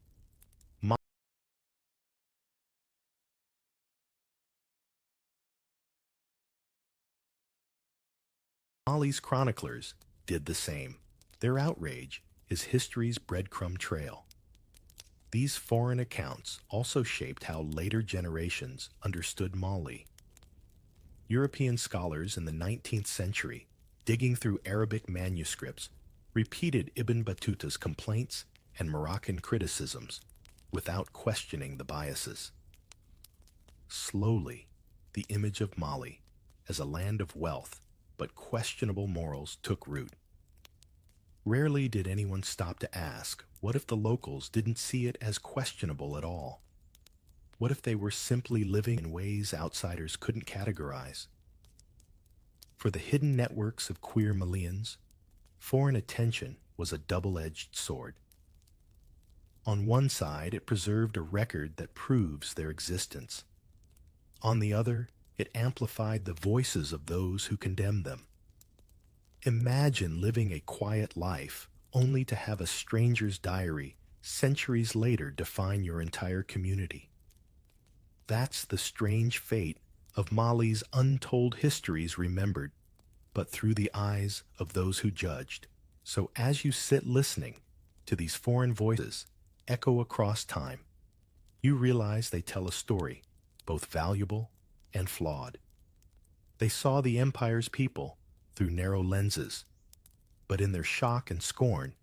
Mali's chroniclers did the same. Their outrage is history's breadcrumb trail. These foreign accounts also shaped how later generations understood Mali. European scholars in the 19th century, digging through Arabic manuscripts, repeated Ibn Battuta's complaints and Moroccan criticisms without questioning the biases. Slowly, the image of Mali as a land of wealth but questionable morals took root. Rarely did anyone stop to ask, what if the locals didn't see it as questionable at all? What if they were simply living in ways outsiders couldn't categorize? For the hidden networks of queer Malians, foreign attention was a double-edged sword. On one side, it preserved a record that proves their existence. On the other, it amplified the voices of those who condemned them. Imagine living a quiet life only to have a stranger's diary centuries later define your entire community. That's the strange fate of Mali's untold histories remembered, but through the eyes of those who judged. So as you sit listening to these foreign voices echo across time, you realize they tell a story, both valuable and flawed. They saw the empire's people through narrow lenses, but in their shock and scorn,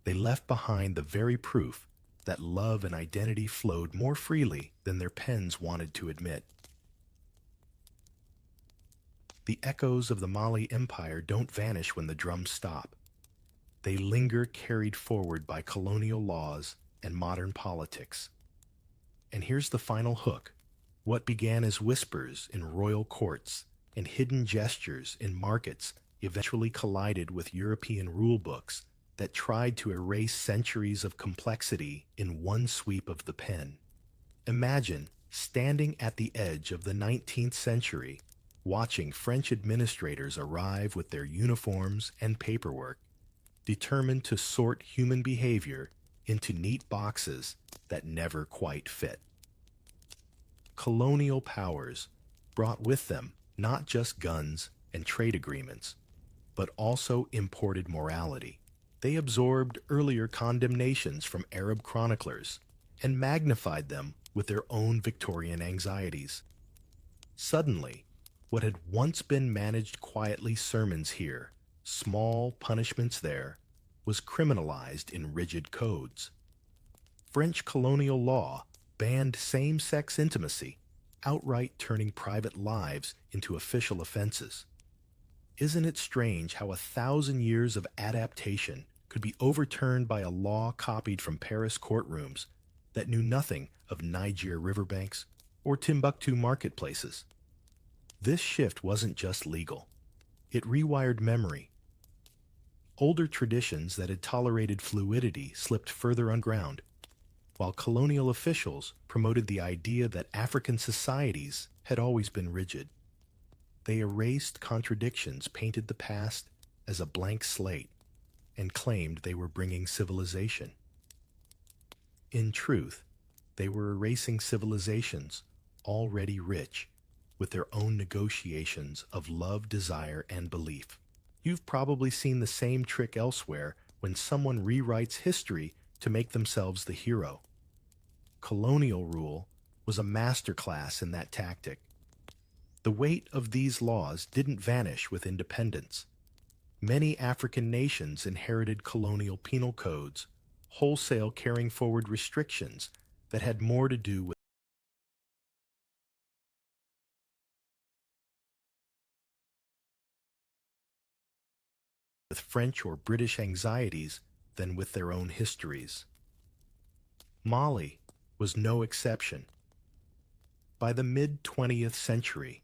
they left behind the very proof that love and identity flowed more freely than their pens wanted to admit. The echoes of the Mali Empire don't vanish when the drums stop. They linger, carried forward by colonial laws and modern politics. And here's the final hook. What began as whispers in royal courts and hidden gestures in markets eventually collided with European rulebooks that tried to erase centuries of complexity in one sweep of the pen. Imagine standing at the edge of the 19th century, watching French administrators arrive with their uniforms and paperwork, determined to sort human behavior into neat boxes that never quite fit. Colonial powers brought with them not just guns and trade agreements, but also imported morality. They absorbed earlier condemnations from Arab chroniclers and magnified them with their own Victorian anxieties. Suddenly, what had once been managed quietly sermons here, small punishments there, was criminalized in rigid codes. French colonial law banned same-sex intimacy, outright turning private lives into official offenses. Isn't it strange how 1,000 years of adaptation could be overturned by a law copied from Paris courtrooms that knew nothing of Niger riverbanks or Timbuktu marketplaces? This shift wasn't just legal. It rewired memory. Older traditions that had tolerated fluidity slipped further underground, while colonial officials promoted the idea that African societies had always been rigid. They erased contradictions, painted the past as a blank slate, and claimed they were bringing civilization. In truth, they were erasing civilizations already rich with their own negotiations of love, desire, and belief. You've probably seen the same trick elsewhere when someone rewrites history to make themselves the hero. Colonial rule was a masterclass in that tactic. The weight of these laws didn't vanish with independence. Many African nations inherited colonial penal codes, wholesale carrying forward restrictions that had more to do with French or British anxieties than with their own histories. Mali was no exception. By the mid-20th century,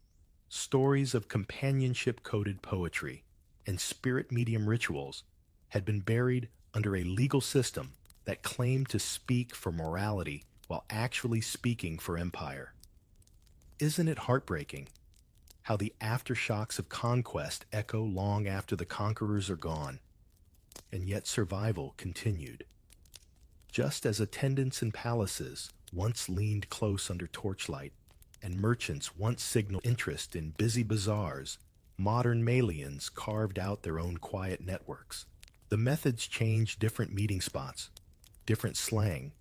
stories of companionship-coded poetry and spirit medium rituals had been buried under a legal system that claimed to speak for morality while actually speaking for empire. Isn't it heartbreaking how the aftershocks of conquest echo long after the conquerors are gone, and yet survival continued? Just as attendants in palaces once leaned close under torchlight, and merchants once signaled interest in busy bazaars, modern Malians carved out their own quiet networks. The methods changed, different meeting spots, different slang,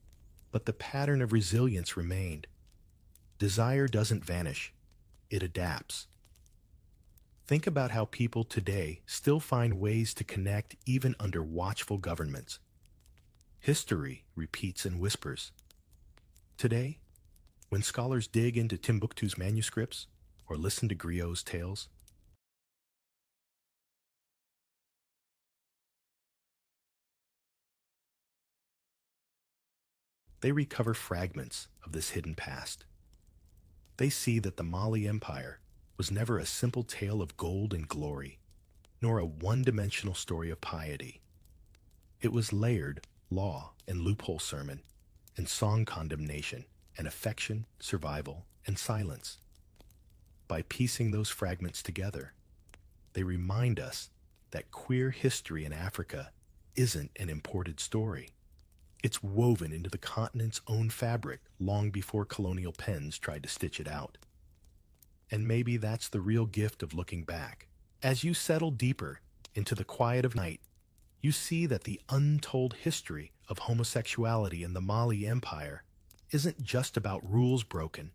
but the pattern of resilience remained. Desire doesn't vanish, it adapts. Think about how people today still find ways to connect even under watchful governments. History repeats in whispers. Today, when scholars dig into Timbuktu's manuscripts or listen to Griot's tales, they recover fragments of this hidden past. They see that the Mali Empire was never a simple tale of gold and glory, nor a one-dimensional story of piety. It was layered law and loophole sermon, and song condemnation, and affection, survival, and silence. by piecing those fragments together. They remind us that queer history in Africa isn't an imported story. It's woven into the continent's own fabric long before colonial pens tried to stitch it out. And maybe that's the real gift of looking back. As you settle deeper into the quiet of night, you see that the untold history of homosexuality in the Mali Empire isn't just about rules broken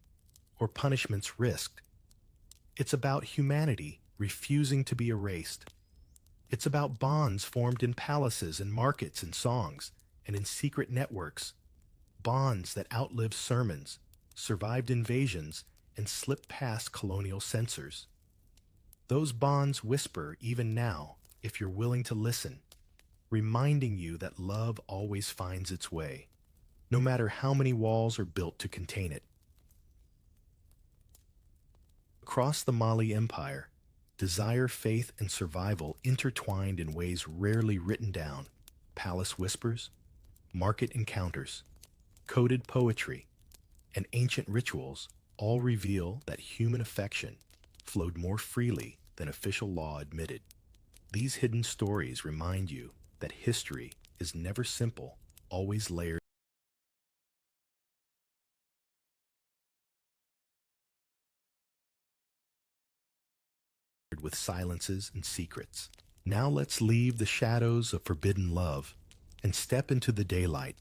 or punishments risked. It's about humanity refusing to be erased. It's about bonds formed in palaces and markets and songs and in secret networks, bonds that outlived sermons, survived invasions, and slipped past colonial censors. Those bonds whisper even now, if you're willing to listen, reminding you that love always finds its way, no matter how many walls are built to contain it. Across the Mali Empire, desire, faith, and survival intertwined in ways rarely written down. Palace whispers, market encounters, coded poetry, and ancient rituals all reveal that human affection flowed more freely than official law admitted. These hidden stories remind you that history is never simple, always layered with silences and secrets. Now let's leave the shadows of forbidden love and step into the daylight,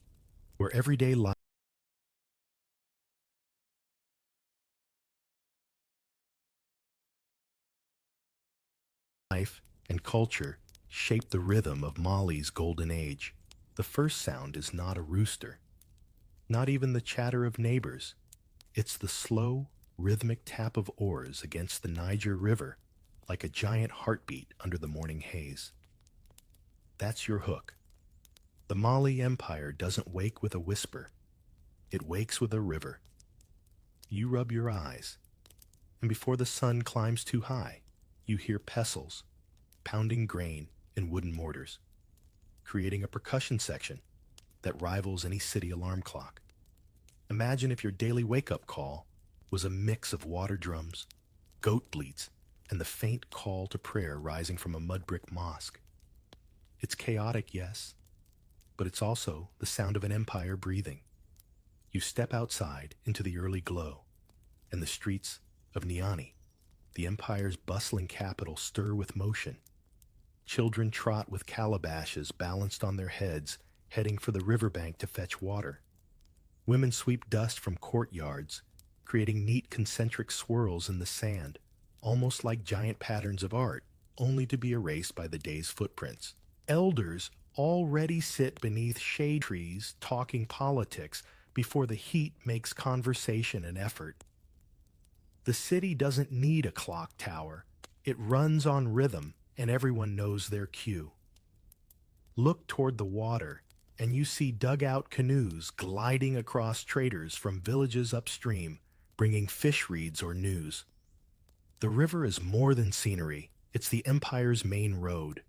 where everyday life and culture shape the rhythm of Mali's golden age. The first sound is not a rooster, not even the chatter of neighbors. It's the slow, rhythmic tap of oars against the Niger River, like a giant heartbeat under the morning haze. That's your hook. The Mali Empire doesn't wake with a whisper. It wakes with a river. You rub your eyes, and before the sun climbs too high, you hear pestles pounding grain in wooden mortars, creating a percussion section that rivals any city alarm clock. Imagine if your daily wake-up call was a mix of water drums, goat bleats, and the faint call to prayer rising from a mud brick mosque. It's chaotic, yes, but it's also the sound of an empire breathing. You step outside into the early glow, and the streets of Niani, the empire's bustling capital, stir with motion. Children trot with calabashes balanced on their heads, heading for the riverbank to fetch water. Women sweep dust from courtyards, creating neat concentric swirls in the sand, almost like giant patterns of art, only to be erased by the day's footprints. Elders already sit beneath shade trees talking politics before the heat makes conversation an effort. The city doesn't need a clock tower. It runs on rhythm, and everyone knows their cue. Look toward the water, and you see dugout canoes gliding across traders from villages upstream, bringing fish reeds or news. The river is more than scenery. It's the empire's main road.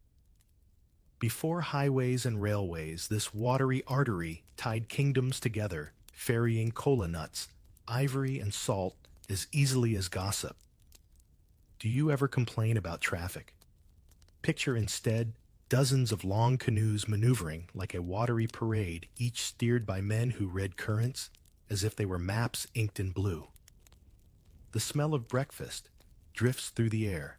Before highways and railways, this watery artery tied kingdoms together, ferrying cola nuts, ivory, and salt as easily as gossip. Do you ever complain about traffic? Picture instead dozens of long canoes maneuvering like a watery parade, each steered by men who read currents as if they were maps inked in blue. The smell of breakfast drifts through the air.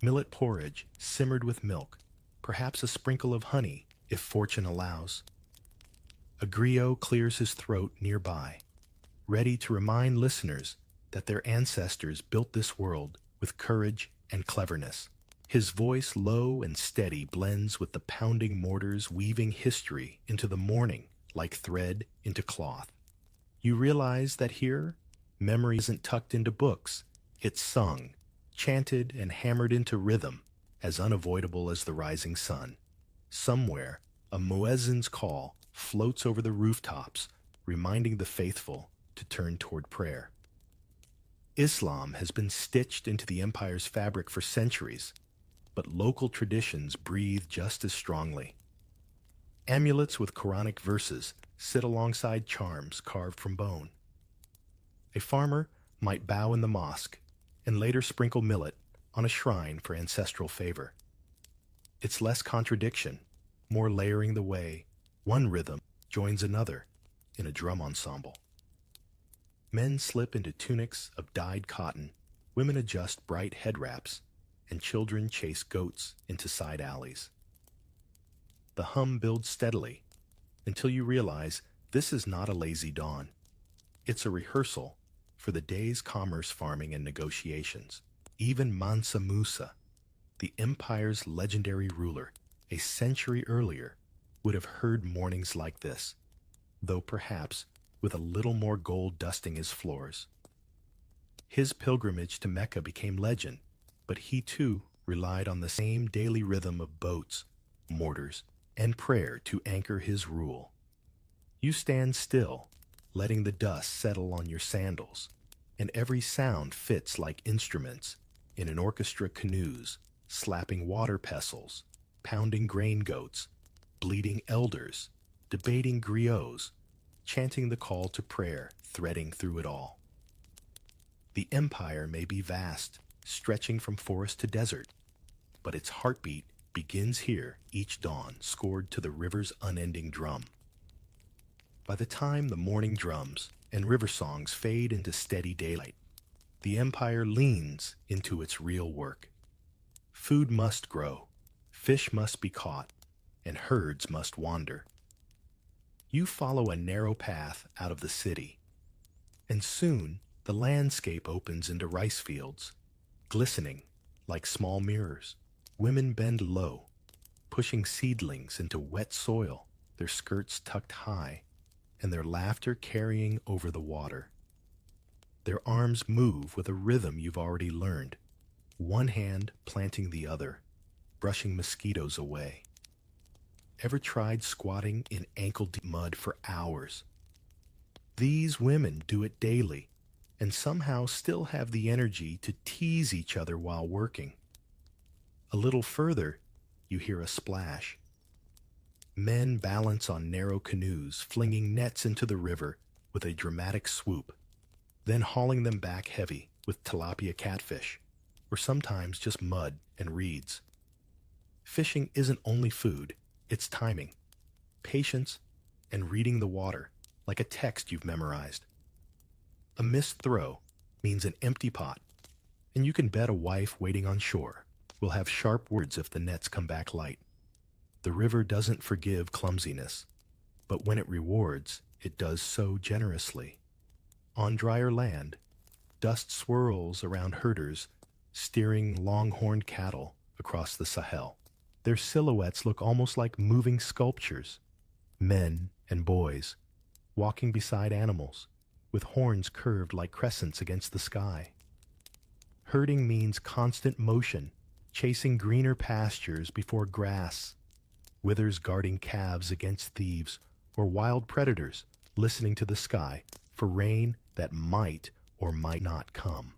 Millet porridge simmered with milk, perhaps a sprinkle of honey if fortune allows. A griot clears his throat nearby, ready to remind listeners that their ancestors built this world with courage and cleverness. His voice, low and steady, blends with the pounding mortars, weaving history into the morning like thread into cloth. You realize that here, memory isn't tucked into books. It's sung, chanted, and hammered into rhythm, as unavoidable as the rising sun. Somewhere, a muezzin's call floats over the rooftops, reminding the faithful to turn toward prayer. Islam has been stitched into the empire's fabric for centuries, but local traditions breathe just as strongly. Amulets with Quranic verses sit alongside charms carved from bone. A farmer might bow in the mosque, and later sprinkle millet on a shrine for ancestral favor. It's less contradiction, more layering the way one rhythm joins another in a drum ensemble. Men slip into tunics of dyed cotton, women adjust bright head wraps, and children chase goats into side alleys. The hum builds steadily until you realize this is not a lazy dawn. It's a rehearsal for the day's commerce, farming, and negotiations. Even Mansa Musa, the empire's legendary ruler, a century earlier, would have heard mornings like this, though perhaps with a little more gold dusting his floors. His pilgrimage to Mecca became legend, but he too relied on the same daily rhythm of boats, mortars, and prayer to anchor his rule. You stand still, letting the dust settle on your sandals, and every sound fits like instruments in an orchestra: canoes, slapping water pestles, pounding grain goats, bleating elders, debating griots, chanting the call to prayer, threading through it all. The empire may be vast, stretching from forest to desert, but its heartbeat begins here, each dawn scored to the river's unending drum. By the time the morning drums and river songs fade into steady daylight, the empire leans into its real work. Food must grow, fish must be caught, and herds must wander. You follow a narrow path out of the city, and soon the landscape opens into rice fields, glistening like small mirrors. Women bend low, pushing seedlings into wet soil, their skirts tucked high, and their laughter carrying over the water. Their arms move with a rhythm you've already learned, one hand planting the other, brushing mosquitoes away. Ever tried squatting in ankle-deep mud for hours? These women do it daily, and somehow still have the energy to tease each other while working. A little further, you hear a splash. Men balance on narrow canoes, flinging nets into the river with a dramatic swoop, then hauling them back heavy with tilapia catfish, or sometimes just mud and reeds. Fishing isn't only food, it's timing, patience, and reading the water like a text you've memorized. A missed throw means an empty pot, and you can bet a wife waiting on shore will have sharp words if the nets come back light. The river doesn't forgive clumsiness, but when it rewards, it does so generously. On drier land, dust swirls around herders steering long-horned cattle across the Sahel. Their silhouettes look almost like moving sculptures, men and boys, walking beside animals, with horns curved like crescents against the sky. Herding means constant motion, chasing greener pastures before grass, withers guarding calves against thieves, or wild predators listening to the sky for rain that might or might not come.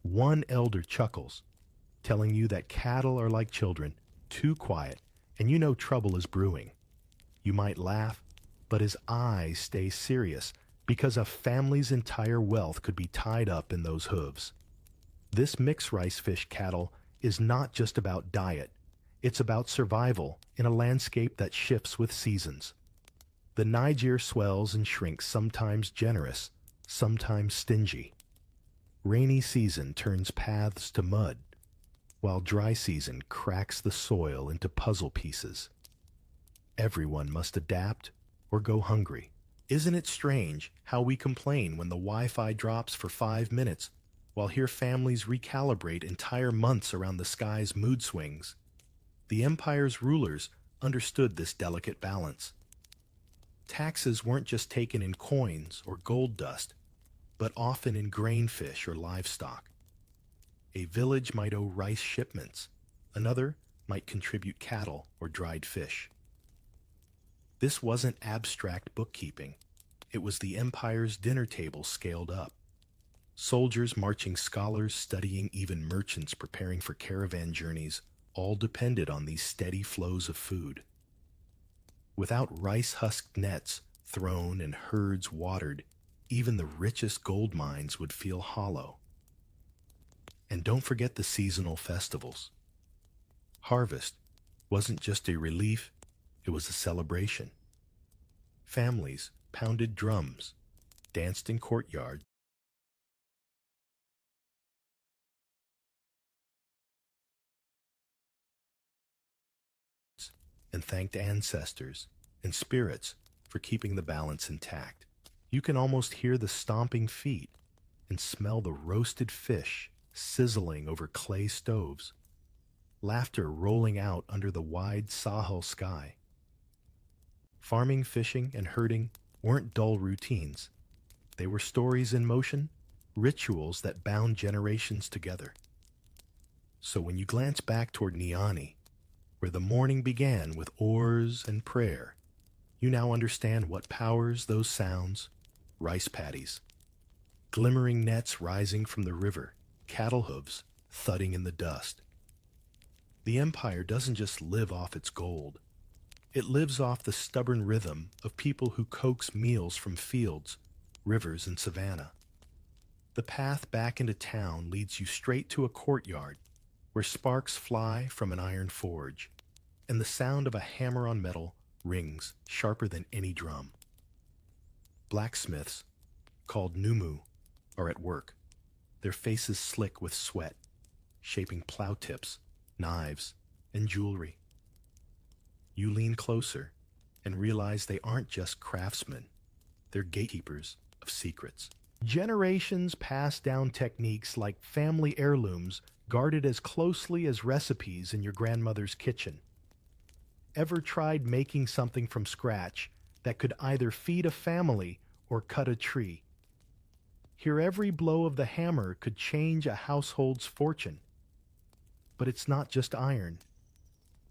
One elder chuckles, telling you that cattle are like children, too quiet, and you know trouble is brewing. You might laugh, but his eyes stay serious because a family's entire wealth could be tied up in those hooves. This mixed rice fish cattle is not just about diet, it's about survival in a landscape that shifts with seasons. The Niger swells and shrinks, sometimes generous, sometimes stingy. Rainy season turns paths to mud, while dry season cracks the soil into puzzle pieces. Everyone must adapt or go hungry. Isn't it strange how we complain when the Wi-Fi drops for 5 minutes, while here families recalibrate entire months around the sky's mood swings? The empire's rulers understood this delicate balance. Taxes weren't just taken in coins or gold dust, but often in grain fish or livestock. A village might owe rice shipments, another might contribute cattle or dried fish. This wasn't abstract bookkeeping, it was the empire's dinner table scaled up. Soldiers marching, scholars studying, even merchants preparing for caravan journeys all depended on these steady flows of food. Without rice-husked nets thrown and herds watered, even the richest gold mines would feel hollow. And don't forget the seasonal festivals. Harvest wasn't just a relief, it was a celebration. Families pounded drums, danced in courtyards, and thanked ancestors and spirits for keeping the balance intact. You can almost hear the stomping feet and smell the roasted fish sizzling over clay stoves, laughter rolling out under the wide Sahel sky. Farming, fishing, and herding weren't dull routines. They were stories in motion, rituals that bound generations together. So when you glance back toward Niani, where the morning began with oars and prayer, you now understand what powers those sounds: rice paddies, glimmering nets rising from the river, cattle hooves thudding in the dust. The empire doesn't just live off its gold. It lives off the stubborn rhythm of people who coax meals from fields, rivers, and savanna. The path back into town leads you straight to a courtyard where sparks fly from an iron forge, and the sound of a hammer on metal rings sharper than any drum. Blacksmiths, called numu, are at work, their faces slick with sweat, shaping plow tips, knives, and jewelry. You lean closer and realize they aren't just craftsmen, they're gatekeepers of secrets. Generations pass down techniques like family heirlooms guarded as closely as recipes in your grandmother's kitchen. Ever tried making something from scratch that could either feed a family or cut a tree? Here, every blow of the hammer could change a household's fortune. But it's not just iron.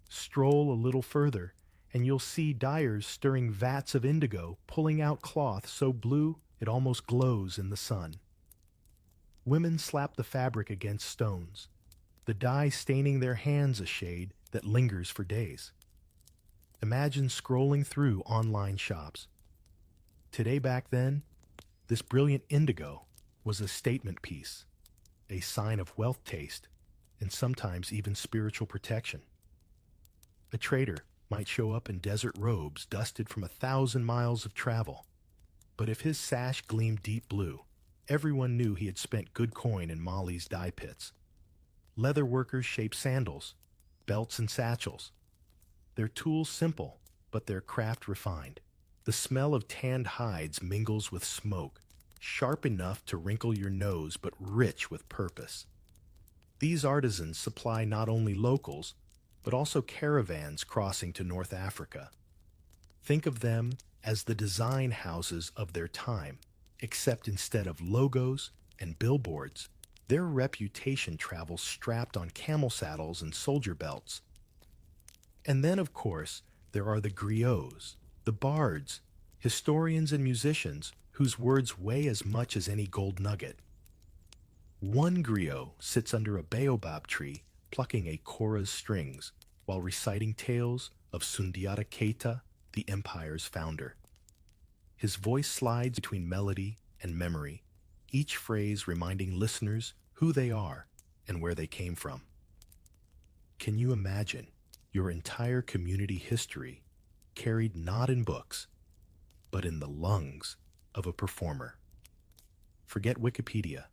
Stroll a little further, and you'll see dyers stirring vats of indigo, pulling out cloth so blue it almost glows in the sun. Women slap the fabric against stones, the dye staining their hands a shade that lingers for days. Imagine scrolling through online shops. Today, back then, this brilliant indigo was a statement piece, a sign of wealth, taste, and sometimes even spiritual protection. A trader might show up in desert robes dusted from 1,000 miles of travel, but if his sash gleamed deep blue, everyone knew he had spent good coin in Mali's dye pits. Leather workers shaped sandals, belts, and satchels. Their tools simple, but their craft refined. The smell of tanned hides mingles with smoke, sharp enough to wrinkle your nose but rich with purpose. These artisans supply not only locals, but also caravans crossing to North Africa. Think of them as the design houses of their time, except instead of logos and billboards, their reputation travels strapped on camel saddles and soldier belts. And then, of course, there are the griots, the bards, historians and musicians whose words weigh as much as any gold nugget. One griot sits under a baobab tree plucking a kora's strings while reciting tales of Sundiata Keita, the empire's founder. His voice slides between melody and memory, each phrase reminding listeners who they are and where they came from. Can you imagine your entire community history carried not in books, but in the lungs of a performer? Forget Wikipedia.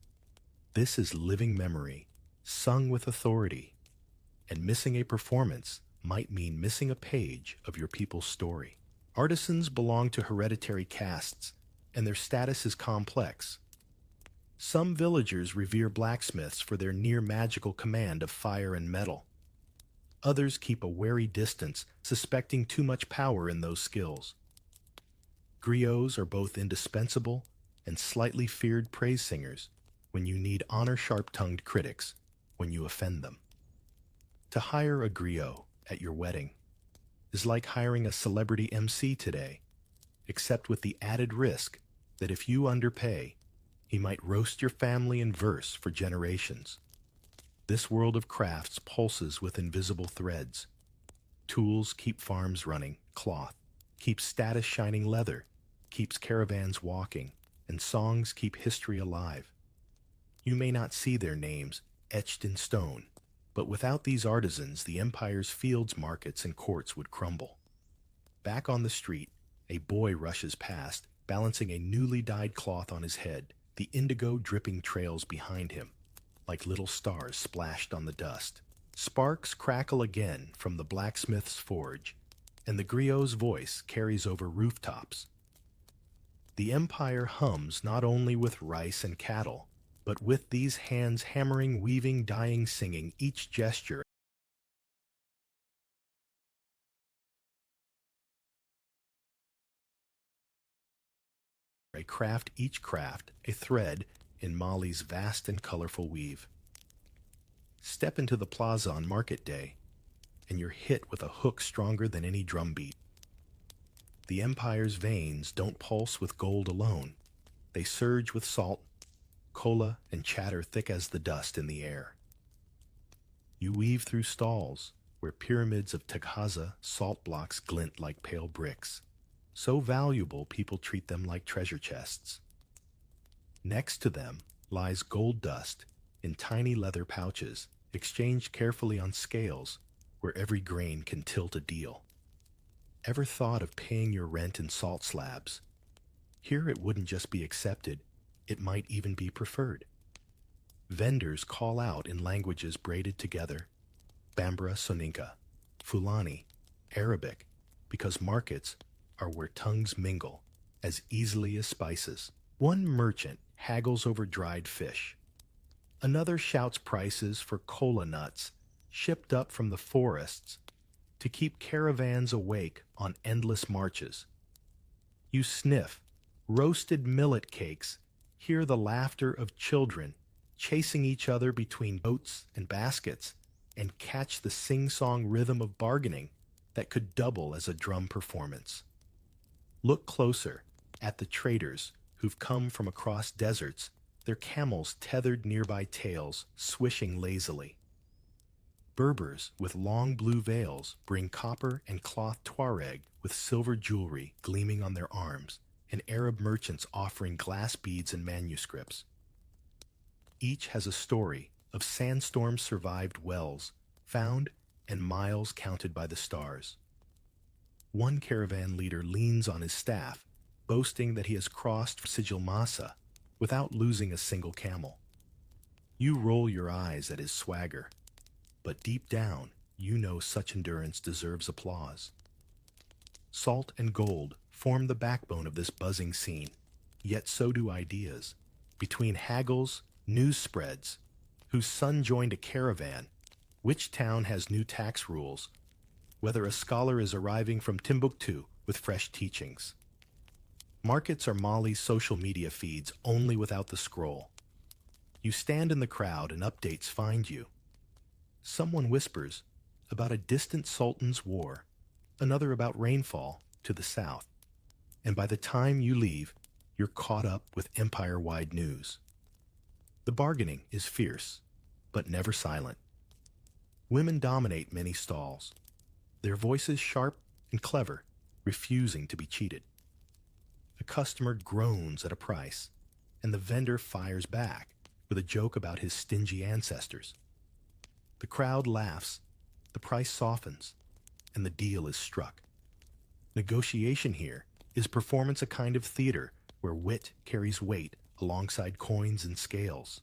This is living memory, sung with authority, and missing a performance might mean missing a page of your people's story. Artisans belong to hereditary castes, and their status is complex. Some villagers revere blacksmiths for their near-magical command of fire and metal. Others keep a wary distance, suspecting too much power in those skills. Griots are both indispensable and slightly feared praise singers when you need honor sharp-tongued critics when you offend them. To hire a griot at your wedding is like hiring a celebrity MC today, except with the added risk that if you underpay, he might roast your family in verse for generations. This world of crafts pulses with invisible threads. Tools keep farms running, cloth keeps status shining, leather keeps caravans walking, and songs keep history alive. You may not see their names etched in stone. But without these artisans, the empire's fields, markets, and courts would crumble. Back on the street, a boy rushes past, balancing a newly dyed cloth on his head, the indigo dripping trails behind him, like little stars splashed on the dust. Sparks crackle again from the blacksmith's forge, and the griot's voice carries over rooftops. The empire hums not only with rice and cattle, but with these hands hammering, weaving, dyeing, singing, each gesture a craft, each craft a thread in Mali's vast and colorful weave. Step into the plaza on market day, and you're hit with a hook stronger than any drumbeat. The empire's veins don't pulse with gold alone. They surge with salt, cola, and chatter thick as the dust in the air. You weave through stalls where pyramids of Teghaza salt blocks glint like pale bricks. So valuable, people treat them like treasure chests. Next to them lies gold dust in tiny leather pouches, exchanged carefully on scales where every grain can tilt a deal. Ever thought of paying your rent in salt slabs? Here it wouldn't just be accepted, it might even be preferred. Vendors call out in languages braided together, Bambara Soninka, Fulani, Arabic, because markets are where tongues mingle as easily as spices. One merchant haggles over dried fish. Another shouts prices for cola nuts shipped up from the forests to keep caravans awake on endless marches. You sniff roasted millet cakes, hear the laughter of children chasing each other between boats and baskets, and catch the sing-song rhythm of bargaining that could double as a drum performance. Look closer at the traders who've come from across deserts, their camels tethered nearby tails, swishing lazily. Berbers with long blue veils bring copper and cloth Tuareg with silver jewelry gleaming on their arms, and Arab merchants offering glass beads and manuscripts. Each has a story of sandstorm-survived wells found and miles counted by the stars. One caravan leader leans on his staff, boasting that he has crossed Sijil Masa without losing a single camel. You roll your eyes at his swagger, but deep down, you know such endurance deserves applause. Salt and gold form the backbone of this buzzing scene, yet so do ideas. Between haggles, news spreads, whose son joined a caravan, which town has new tax rules, whether a scholar is arriving from Timbuktu with fresh teachings. Markets are Mali's social media feeds, only without the scroll. You stand in the crowd and updates find you. Someone whispers about a distant sultan's war, another about rainfall to the south. And by the time you leave, you're caught up with empire-wide news. The bargaining is fierce, but never silent. Women dominate many stalls, their voices sharp and clever, refusing to be cheated. The customer groans at a price, and the vendor fires back with a joke about his stingy ancestors. The crowd laughs, the price softens, and the deal is struck. Negotiation here is performance, a kind of theater where wit carries weight alongside coins and scales.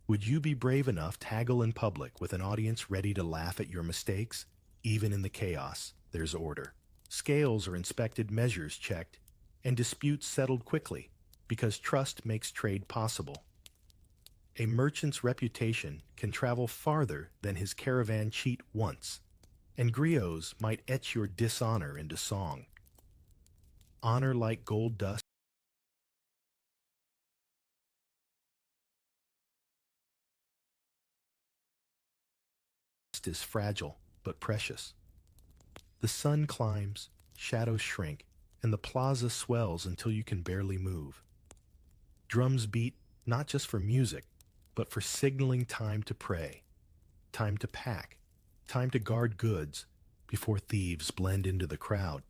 Would you be brave enough to haggle in public with an audience ready to laugh at your mistakes? Even in the chaos, there's order. Scales are inspected, measures checked, and disputes settled quickly, because trust makes trade possible. A merchant's reputation can travel farther than his caravan cheat once, and griots might etch your dishonor into song. Honor, like gold dust, is fragile but precious. The sun climbs, shadows shrink, and the plaza swells until you can barely move. Drums beat not just for music, but for signaling time to pray, time to pack, time to guard goods before thieves blend into the crowd.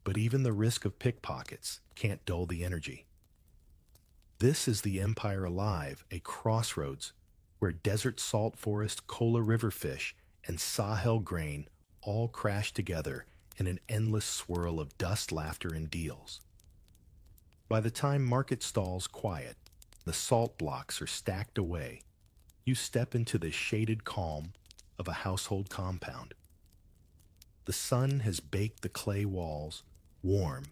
But even the risk of pickpockets can't dull the energy. This is the empire alive, a crossroads where desert salt forest, Kola river fish, and Sahel grain all crash together in an endless swirl of dust, laughter, and deals. By the time market stalls quiet, the salt blocks are stacked away, you step into the shaded calm of a household compound. The sun has baked the clay walls warm,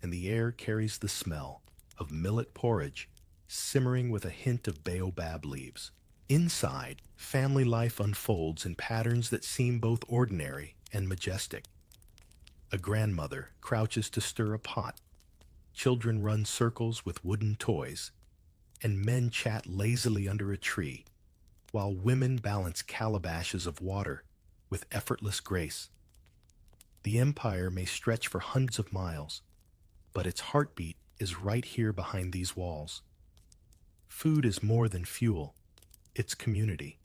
and the air carries the smell of millet porridge simmering with a hint of baobab leaves. Inside, family life unfolds in patterns that seem both ordinary and majestic. A grandmother crouches to stir a pot, children run circles with wooden toys, and men chat lazily under a tree, while women balance calabashes of water with effortless grace. The empire may stretch for hundreds of miles, but its heartbeat is right here behind these walls. Food is more than fuel, it's community.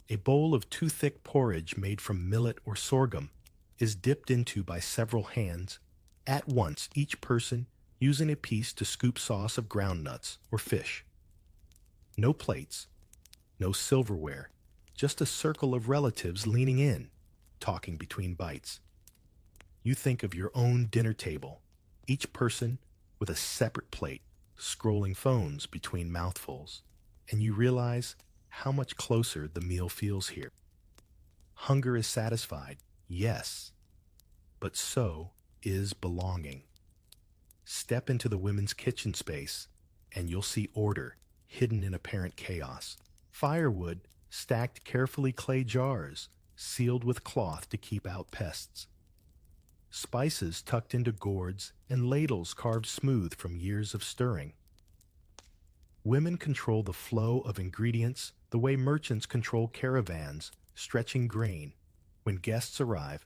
A bowl of too thick porridge made from millet or sorghum is dipped into by several hands, at once each person using a piece to scoop sauce of groundnuts or fish. No plates, no silverware, just a circle of relatives leaning in, talking between bites. You think of your own dinner table, each person with a separate plate, scrolling phones between mouthfuls, and you realize how much closer the meal feels here. Hunger is satisfied, yes, but so is belonging. Step into the women's kitchen space, and you'll see order hidden in apparent chaos. Firewood stacked carefully, clay jars sealed with cloth to keep out pests. Spices tucked into gourds and ladles carved smooth from years of stirring. Women control the flow of ingredients the way merchants control caravans, stretching grain when guests arrive,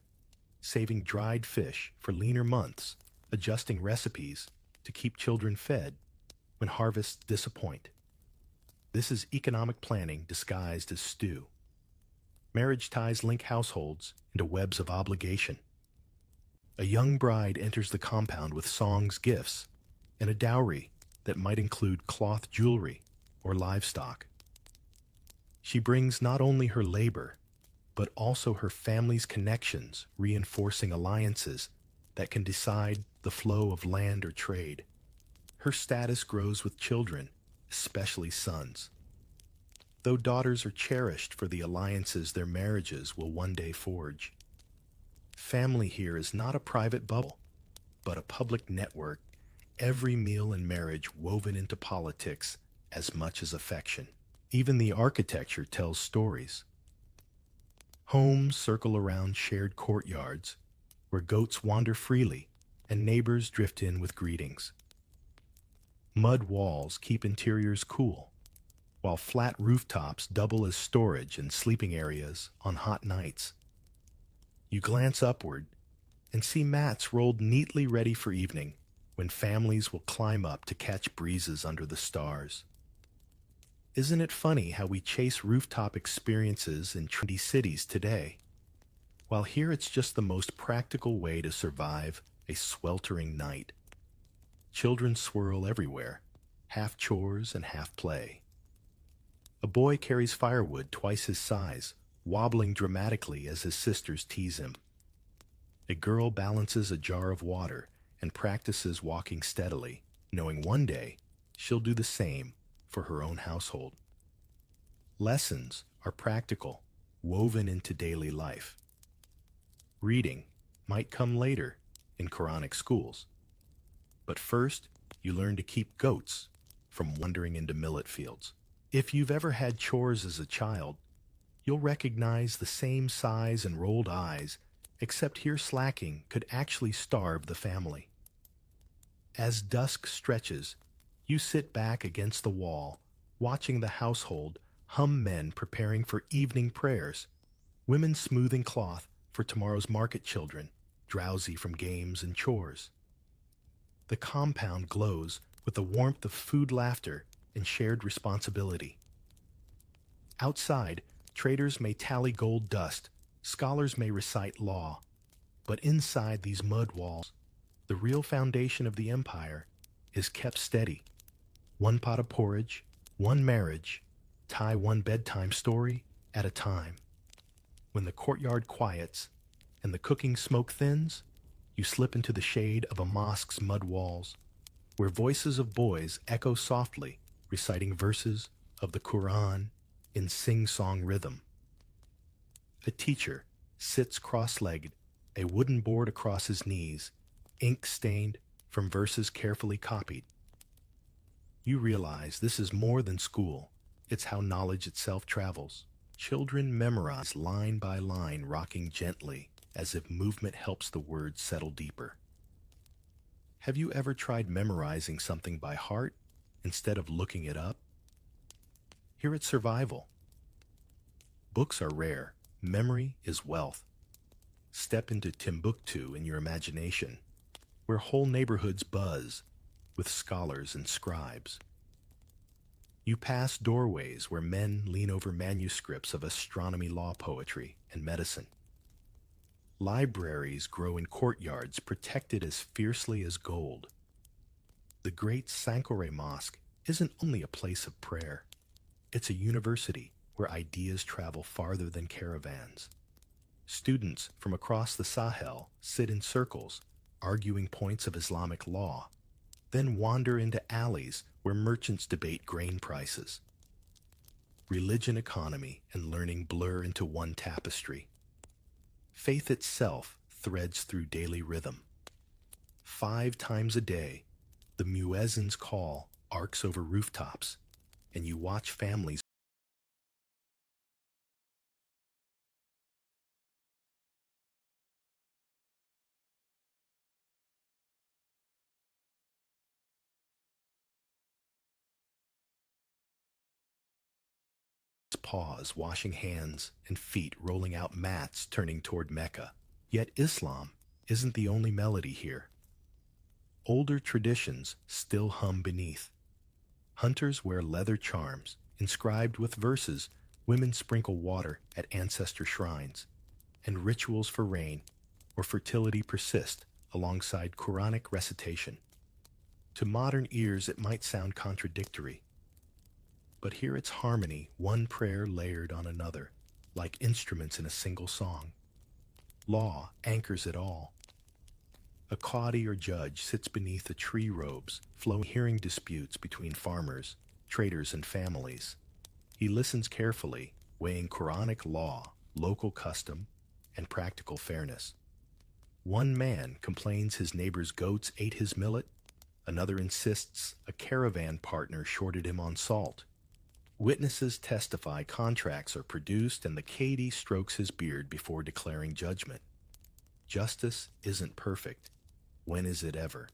saving dried fish for leaner months, adjusting recipes to keep children fed when harvests disappoint. This is economic planning disguised as stew. Marriage ties link households into webs of obligation. A young bride enters the compound with songs, gifts, and a dowry that might include cloth jewelry or livestock. She brings not only her labor, but also her family's connections, reinforcing alliances that can decide the flow of land or trade. Her status grows with children, especially sons. Though daughters are cherished for the alliances their marriages will one day forge. Family here is not a private bubble, but a public network, every meal and marriage woven into politics as much as affection. Even the architecture tells stories. Homes circle around shared courtyards, where goats wander freely and neighbors drift in with greetings. Mud walls keep interiors cool, while flat rooftops double as storage and sleeping areas on hot nights. You glance upward and see mats rolled neatly ready for evening, when families will climb up to catch breezes under the stars. Isn't it funny how we chase rooftop experiences in trendy cities today, while here it's just the most practical way to survive a sweltering night? Children swirl everywhere, half chores and half play. A boy carries firewood twice his size, wobbling dramatically as his sisters tease him. A girl balances a jar of water and practices walking steadily, knowing one day she'll do the same for her own household. Lessons are practical, woven into daily life. Reading might come later in Quranic schools, but first you learn to keep goats from wandering into millet fields. If you've ever had chores as a child, you'll recognize the same sighs and rolled eyes, except here slacking could actually starve the family. As dusk stretches, you sit back against the wall, watching the household hum, men preparing for evening prayers, women smoothing cloth for tomorrow's market children, drowsy from games and chores. The compound glows with the warmth of food, laughter, and shared responsibility. Outside, traders may tally gold dust, scholars may recite law, but inside these mud walls, the real foundation of the empire is kept steady. One pot of porridge, one marriage, tie one bedtime story at a time. When the courtyard quiets and the cooking smoke thins, you slip into the shade of a mosque's mud walls, where voices of boys echo softly, reciting verses of the Quran in sing-song rhythm. A teacher sits cross-legged, a wooden board across his knees, ink stained from verses carefully copied. You realize this is more than school. It's how knowledge itself travels. Children memorize line by line, rocking gently, as if movement helps the words settle deeper. Have you ever tried memorizing something by heart instead of looking it up? Here at Survival, books are rare. Memory is wealth. Step into Timbuktu in your imagination, where whole neighborhoods buzz with scholars and scribes. You pass doorways where men lean over manuscripts of astronomy, law, poetry, and medicine. Libraries grow in courtyards protected as fiercely as gold. The great Sankore Mosque isn't only a place of prayer. It's a university where ideas travel farther than caravans. Students from across the Sahel sit in circles, arguing points of Islamic law, then wander into alleys where merchants debate grain prices. Religion, economy, and learning blur into one tapestry. Faith itself threads through daily rhythm. 5 times a day, the muezzin's call arcs over rooftops, and you watch families pause, washing hands and feet, rolling out mats, turning toward Mecca. Yet Islam isn't the only melody here. Older traditions still hum beneath. Hunters wear leather charms, inscribed with verses. Women sprinkle water at ancestor shrines, and rituals for rain or fertility persist alongside Quranic recitation. To modern ears, it might sound contradictory, but here it's harmony, one prayer layered on another, like instruments in a single song. Law anchors it all. A qadi or judge sits beneath the tree robes, flowing, hearing disputes between farmers, traders, and families. He listens carefully, weighing Quranic law, local custom, and practical fairness. One man complains his neighbor's goats ate his millet. Another insists a caravan partner shorted him on salt. Witnesses testify, contracts are produced, and the qadi strokes his beard before declaring judgment. Justice isn't perfect. When is it ever?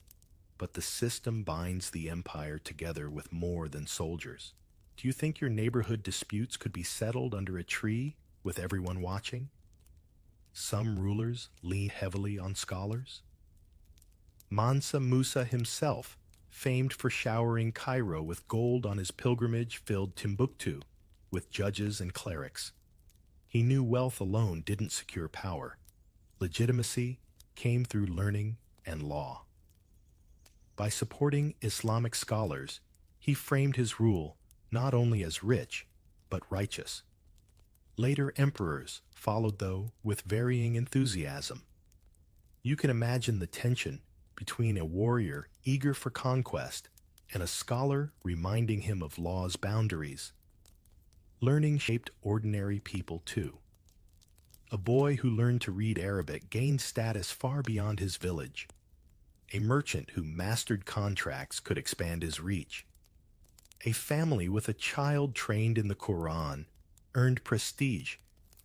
But the system binds the empire together with more than soldiers. Do you think your neighborhood disputes could be settled under a tree with everyone watching? Some rulers lean heavily on scholars. Mansa Musa himself, famed for showering Cairo with gold on his pilgrimage, filled Timbuktu with judges and clerics. He knew wealth alone didn't secure power. Legitimacy came through learning and law. By supporting Islamic scholars, he framed his rule not only as rich, but righteous. Later emperors followed, though, with varying enthusiasm. You can imagine the tension between a warrior eager for conquest and a scholar reminding him of law's boundaries. Learning shaped ordinary people too. A boy who learned to read Arabic gained status far beyond his village. A merchant who mastered contracts could expand his reach. A family with a child trained in the Quran earned prestige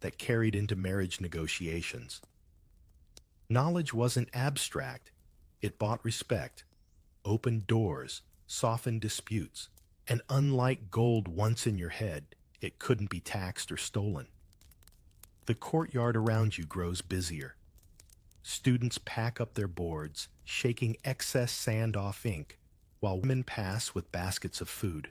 that carried into marriage negotiations. Knowledge wasn't abstract. It bought respect, opened doors, softened disputes, and unlike gold once in your head, it couldn't be taxed or stolen. The courtyard around you grows busier. Students pack up their boards, shaking excess sand off ink, while women pass with baskets of food.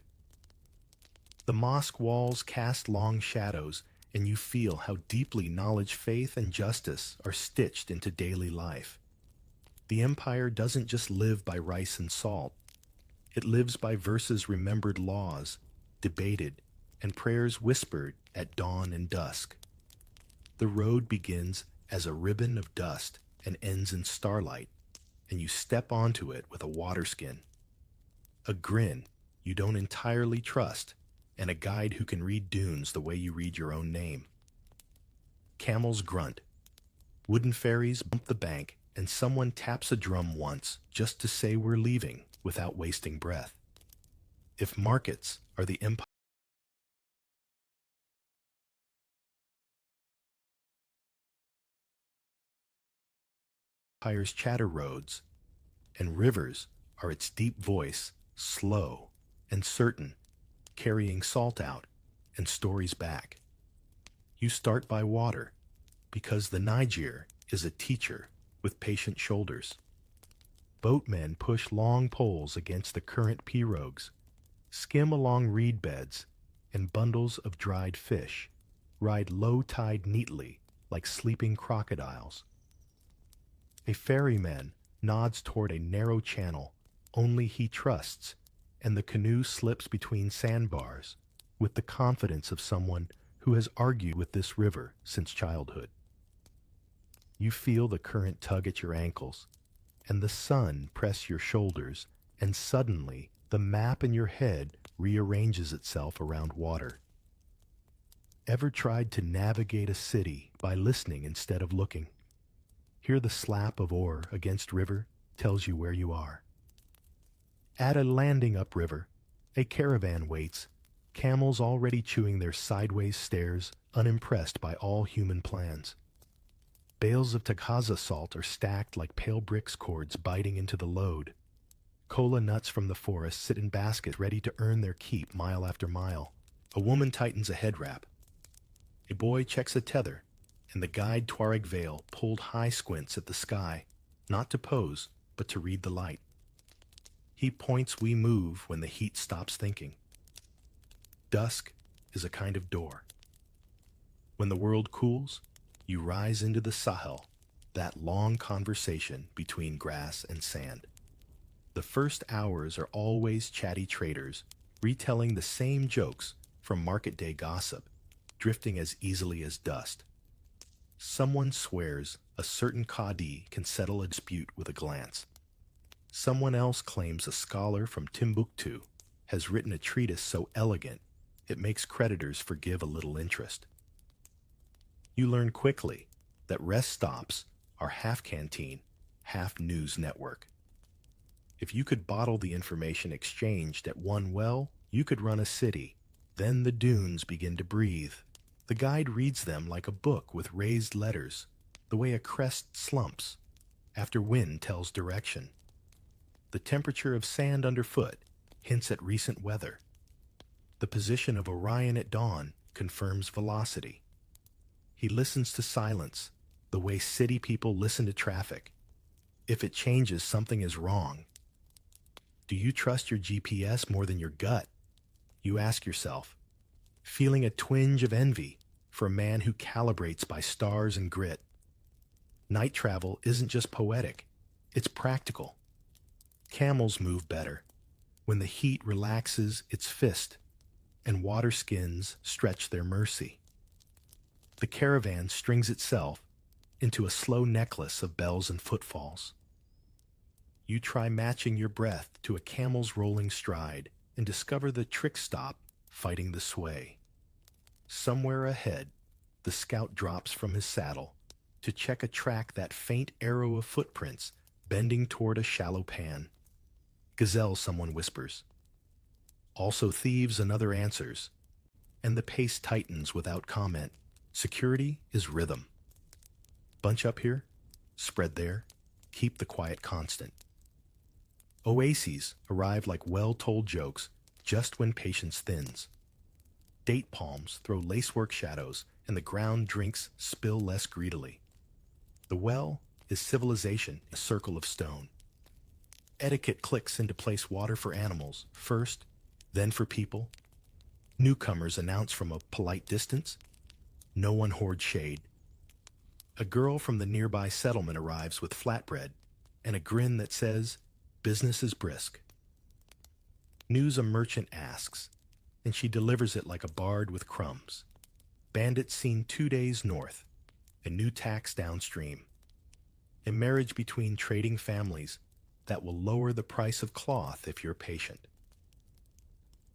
The mosque walls cast long shadows, and you feel how deeply knowledge, faith, and justice are stitched into daily life. The empire doesn't just live by rice and salt. It lives by verses, remembered laws, debated, and prayers whispered at dawn and dusk. The road begins as a ribbon of dust and ends in starlight, and you step onto it with a waterskin, a grin you don't entirely trust, and a guide who can read dunes the way you read your own name. Camels grunt. Wooden ferries bump the bank, and someone taps a drum once just to say we're leaving without wasting breath. If markets are the empire's chatter roads, and rivers are its deep voice, slow and certain, carrying salt out and stories back. You start by water, because the Niger is a teacher with patient shoulders. Boatmen push long poles against the current pirogues, skim along reed beds, and bundles of dried fish ride low tide neatly like sleeping crocodiles. A ferryman nods toward a narrow channel only he trusts, and the canoe slips between sandbars with the confidence of someone who has argued with this river since childhood. You feel the current tug at your ankles, and the sun press your shoulders, and suddenly the map in your head rearranges itself around water. Ever tried to navigate a city by listening instead of looking? Hear the slap of oar against river tells you where you are. At a landing upriver, a caravan waits, camels already chewing their sideways stares, unimpressed by all human plans. Bales of Takaza salt are stacked like pale bricks cords biting into the load. Cola nuts from the forest sit in baskets ready to earn their keep mile after mile. A woman tightens a head wrap. A boy checks a tether, and the guide Tuareg Veil pulled high squints at the sky, not to pose, but to read the light. He points we move when the heat stops thinking. Dusk is a kind of door. When the world cools, you rise into the Sahel, that long conversation between grass and sand. The first hours are always chatty traders, retelling the same jokes from market day gossip, drifting as easily as dust. Someone swears a certain Qadi can settle a dispute with a glance. Someone else claims a scholar from Timbuktu has written a treatise so elegant it makes creditors forgive a little interest. You learn quickly that rest stops are half canteen, half news network. If you could bottle the information exchanged at one well, you could run a city. Then the dunes begin to breathe. The guide reads them like a book with raised letters, the way a crest slumps after wind tells direction. The temperature of sand underfoot hints at recent weather. The position of Orion at dawn confirms velocity. He listens to silence, the way city people listen to traffic. If it changes, something is wrong. Do you trust your GPS more than your gut? You ask yourself, feeling a twinge of envy for a man who calibrates by stars and grit. Night travel isn't just poetic, it's practical. Camels move better when the heat relaxes its fist and water skins stretch their mercy. The caravan strings itself into a slow necklace of bells and footfalls. You try matching your breath to a camel's rolling stride and discover the trick stop fighting the sway. Somewhere ahead, the scout drops from his saddle to check a track, that faint arrow of footprints bending toward a shallow pan. Gazelle, someone whispers. Also thieves, another answers, and the pace tightens without comment. Security is rhythm. Bunch up here, spread there, keep the quiet constant. Oases arrive like well-told jokes just when patience thins. Date palms throw lacework shadows, and the ground drinks spill less greedily. The well is civilization, a circle of stone. Etiquette clicks into place: water for animals first, then for people. Newcomers announce from a polite distance. No one hoards shade. A girl from the nearby settlement arrives with flatbread and a grin that says, business is brisk. News a merchant asks, and she delivers it like a bard with crumbs. Bandits seen 2 days north, a new tax downstream, a marriage between trading families that will lower the price of cloth if you're patient.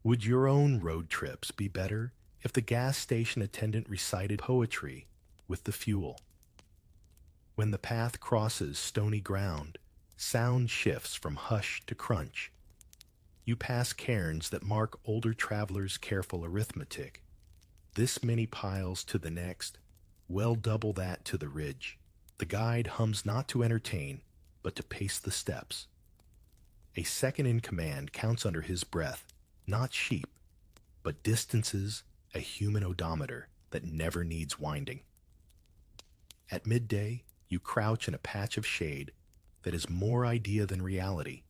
Would your own road trips be better if the gas station attendant recited poetry with the fuel? When the path crosses stony ground, sound shifts from hush to crunch. You pass cairns that mark older travelers' careful arithmetic. This many piles to the next, well double that to the ridge. The guide hums not to entertain, but to pace the steps. A second in command counts under his breath, not sheep, but distances, a human odometer that never needs winding. At midday, you crouch in a patch of shade that is more idea than reality,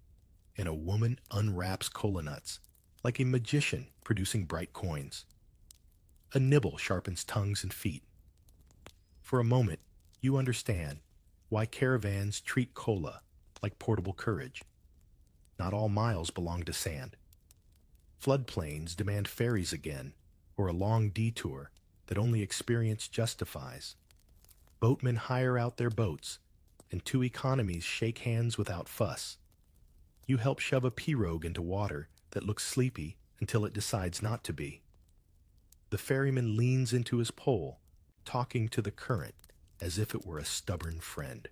and a woman unwraps cola nuts like a magician producing bright coins. A nibble sharpens tongues and feet. For a moment, you understand why caravans treat cola like portable courage. Not all miles belong to sand. Floodplains demand ferries again, or a long detour that only experience justifies. Boatmen hire out their boats, and two economies shake hands without fuss. You help shove a pirogue into water that looks sleepy until it decides not to be. The ferryman leans into his pole, talking to the current as if it were a stubborn friend.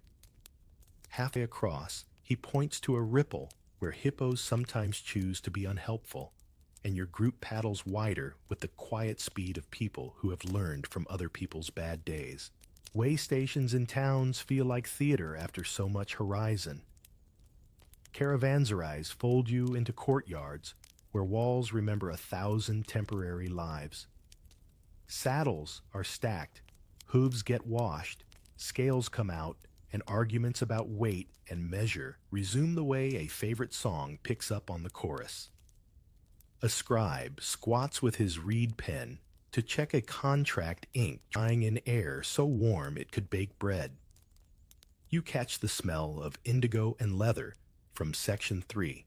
Halfway across, he points to a ripple where hippos sometimes choose to be unhelpful, and your group paddles wider with the quiet speed of people who have learned from other people's bad days. Way stations in towns feel like theater after so much horizon. Caravanserais fold you into courtyards where walls remember 1,000 temporary lives. Saddles are stacked, hooves get washed, scales come out, and arguments about weight and measure resume the way a favorite song picks up on the chorus. A scribe squats with his reed pen to check a contract ink drying in air so warm it could bake bread. You catch the smell of indigo and leather from Section 3,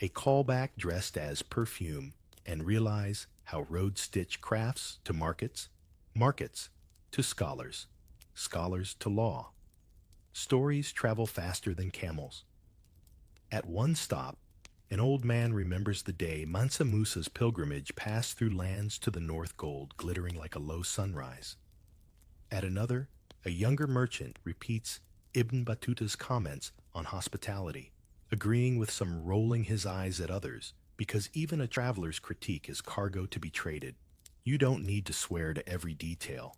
a callback dressed as perfume, and realize how road stitch crafts to markets, markets to scholars, scholars to law. Stories travel faster than camels. At one stop, an old man remembers the day Mansa Musa's pilgrimage passed through lands to the north gold glittering like a low sunrise. At another, a younger merchant repeats Ibn Battuta's comments on hospitality, agreeing with some rolling his eyes at others, because even a traveler's critique is cargo to be traded. You don't need to swear to every detail.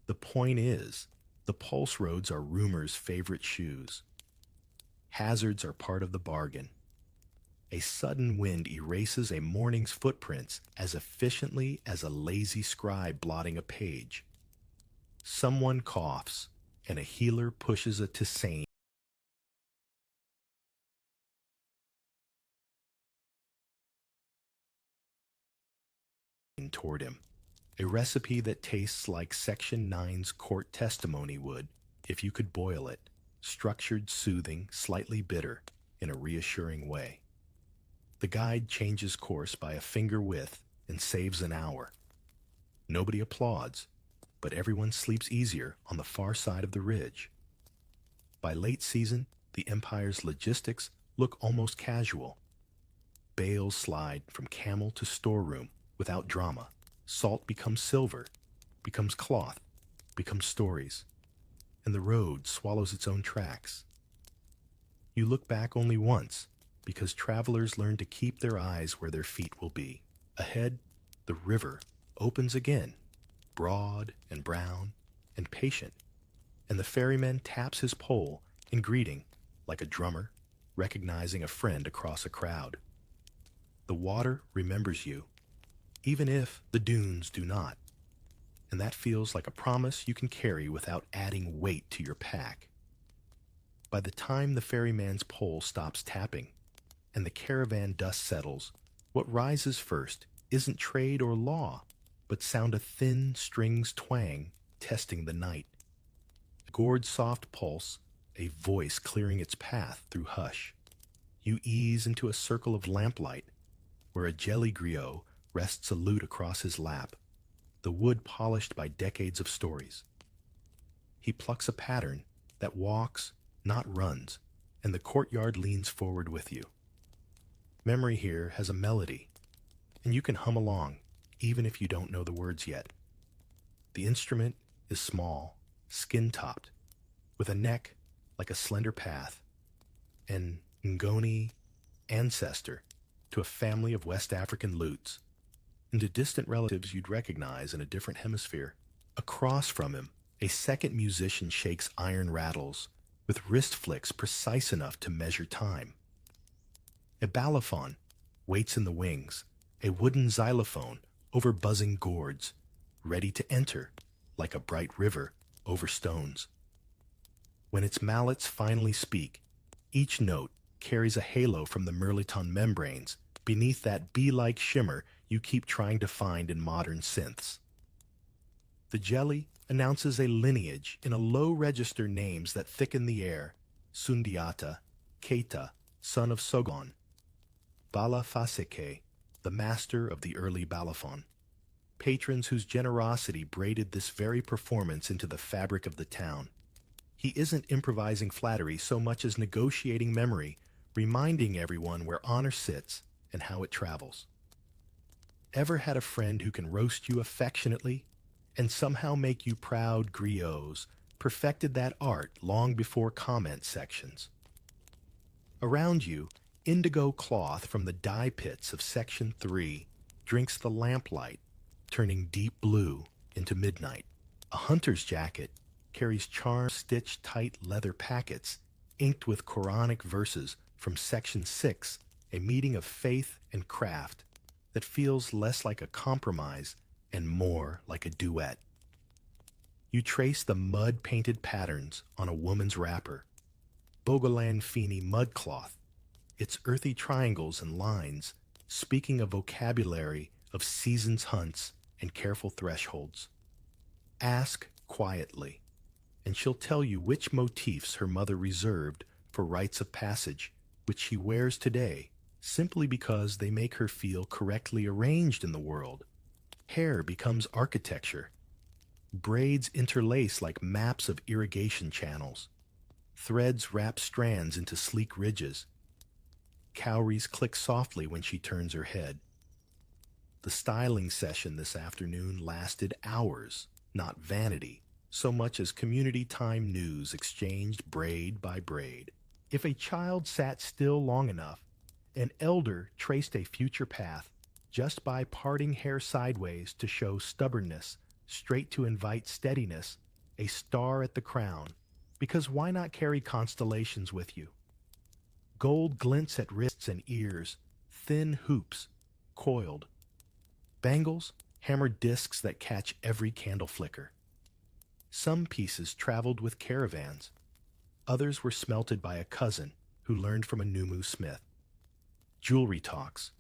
The point is, the pulse roads are rumor's favorite shoes. Hazards are part of the bargain. A sudden wind erases a morning's footprints as efficiently as a lazy scribe blotting a page. Someone coughs, and a healer pushes a tisane toward him, a recipe that tastes like Section 9's court testimony would if you could boil it, structured, soothing, slightly bitter, in a reassuring way. The guide changes course by a finger width and saves an hour. Nobody applauds, but everyone sleeps easier on the far side of the ridge. By late season, the Empire's logistics look almost casual. Bales slide from camel to storeroom without drama. Salt becomes silver, becomes cloth, becomes stories, and the road swallows its own tracks. You look back only once, because travelers learn to keep their eyes where their feet will be. Ahead, the river opens again, broad and brown and patient, and the ferryman taps his pole in greeting like a drummer recognizing a friend across a crowd. The water remembers you, even if the dunes do not, and that feels like a promise you can carry without adding weight to your pack. By the time the ferryman's pole stops tapping and the caravan dust settles, what rises first isn't trade or law, but sound of thin strings twang testing the night. A gourd soft pulse, a voice clearing its path through hush. You ease into a circle of lamplight, where a jelly griot rests a lute across his lap, the wood polished by decades of stories. He plucks a pattern that walks, not runs, and the courtyard leans forward with you. Memory here has a melody, and you can hum along, even if you don't know the words yet. The instrument is small, skin-topped, with a neck like a slender path, an Ngoni ancestor to a family of West African lutes, and to distant relatives you'd recognize in a different hemisphere. Across from him, a second musician shakes iron rattles with wrist flicks precise enough to measure time. A balafon waits in the wings, a wooden xylophone over buzzing gourds, ready to enter like a bright river over stones. When its mallets finally speak, each note carries a halo from the mirliton membranes beneath that bee-like shimmer you keep trying to find in modern synths. The jelly announces a lineage in a low register names that thicken the air: Sundiata, Keita, son of Sogon, Bala Faseke, the master of the early balafon. Patrons whose generosity braided this very performance into the fabric of the town. He isn't improvising flattery so much as negotiating memory, reminding everyone where honor sits and how it travels. Ever had a friend who can roast you affectionately and somehow make you proud griots, perfected that art long before comment sections? Around you, indigo cloth from the dye pits of Section 3 drinks the lamplight, turning deep blue into midnight. A hunter's jacket carries charm stitched tight leather packets inked with Quranic verses from Section 6, a meeting of faith and craft that feels less like a compromise and more like a duet. You trace the mud-painted patterns on a woman's wrapper, Bogolan Fini mudcloth, its earthy triangles and lines speaking a vocabulary of seasons hunts and careful thresholds. Ask quietly, and she'll tell you which motifs her mother reserved for rites of passage, which she wears today simply because they make her feel correctly arranged in the world. Hair becomes architecture. Braids interlace like maps of irrigation channels. Threads wrap strands into sleek ridges. Cowries click softly when she turns her head. The styling session this afternoon lasted hours, not vanity, so much as community time news exchanged braid by braid. If a child sat still long enough, an elder traced a future path just by parting hair sideways to show stubbornness, straight to invite steadiness, a star at the crown, because why not carry constellations with you? Gold glints at wrists and ears, thin hoops, coiled. Bangles, hammered discs that catch every candle flicker. Some pieces traveled with caravans. Others were smelted by a cousin who learned from a Numu smith. Jewelry talks.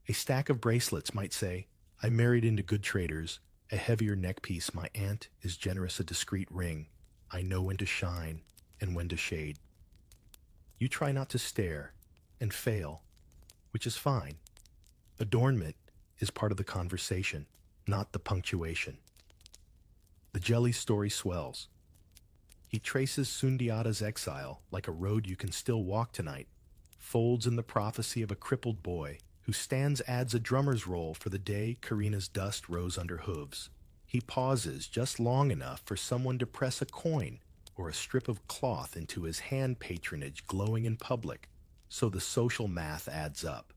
A stack of bracelets might say, I married into good traders, a heavier neckpiece my aunt is generous a discreet ring, I know when to shine and when to shade. You try not to stare and fail, which is fine. Adornment is part of the conversation, not the punctuation. The jelly story swells. He traces Sundiata's exile like a road you can still walk tonight, folds in the prophecy of a crippled boy who stands adds a drummer's roll for the day Karina's dust rose under hooves. He pauses just long enough for someone to press a coin or a strip of cloth into his hand patronage glowing in public, so the social math adds up.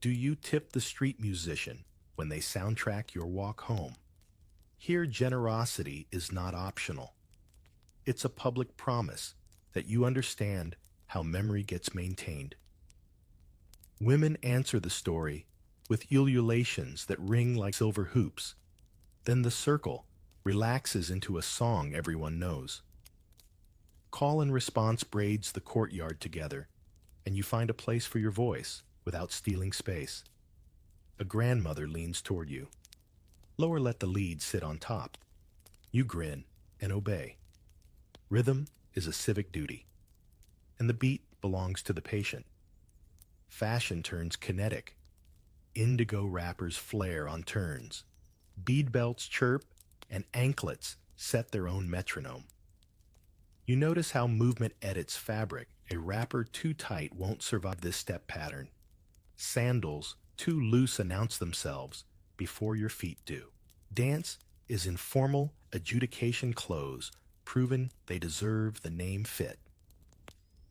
Do you tip the street musician when they soundtrack your walk home? Here, generosity is not optional. It's a public promise that you understand how memory gets maintained. Women answer the story with ululations that ring like silver hoops. Then the circle relaxes into a song everyone knows. Call and response braids the courtyard together, and you find a place for your voice without stealing space. A grandmother leans toward you. Lower let the lead sit on top. You grin and obey. Rhythm is a civic duty, and the beat belongs to the patient. Fashion turns kinetic. Indigo wrappers flare on turns. Bead belts chirp, and anklets set their own metronome. You notice how movement edits fabric. A wrapper too tight won't survive this step pattern. Sandals too loose announce themselves before your feet do. Dance is informal adjudication clothes, proven they deserve the name fit.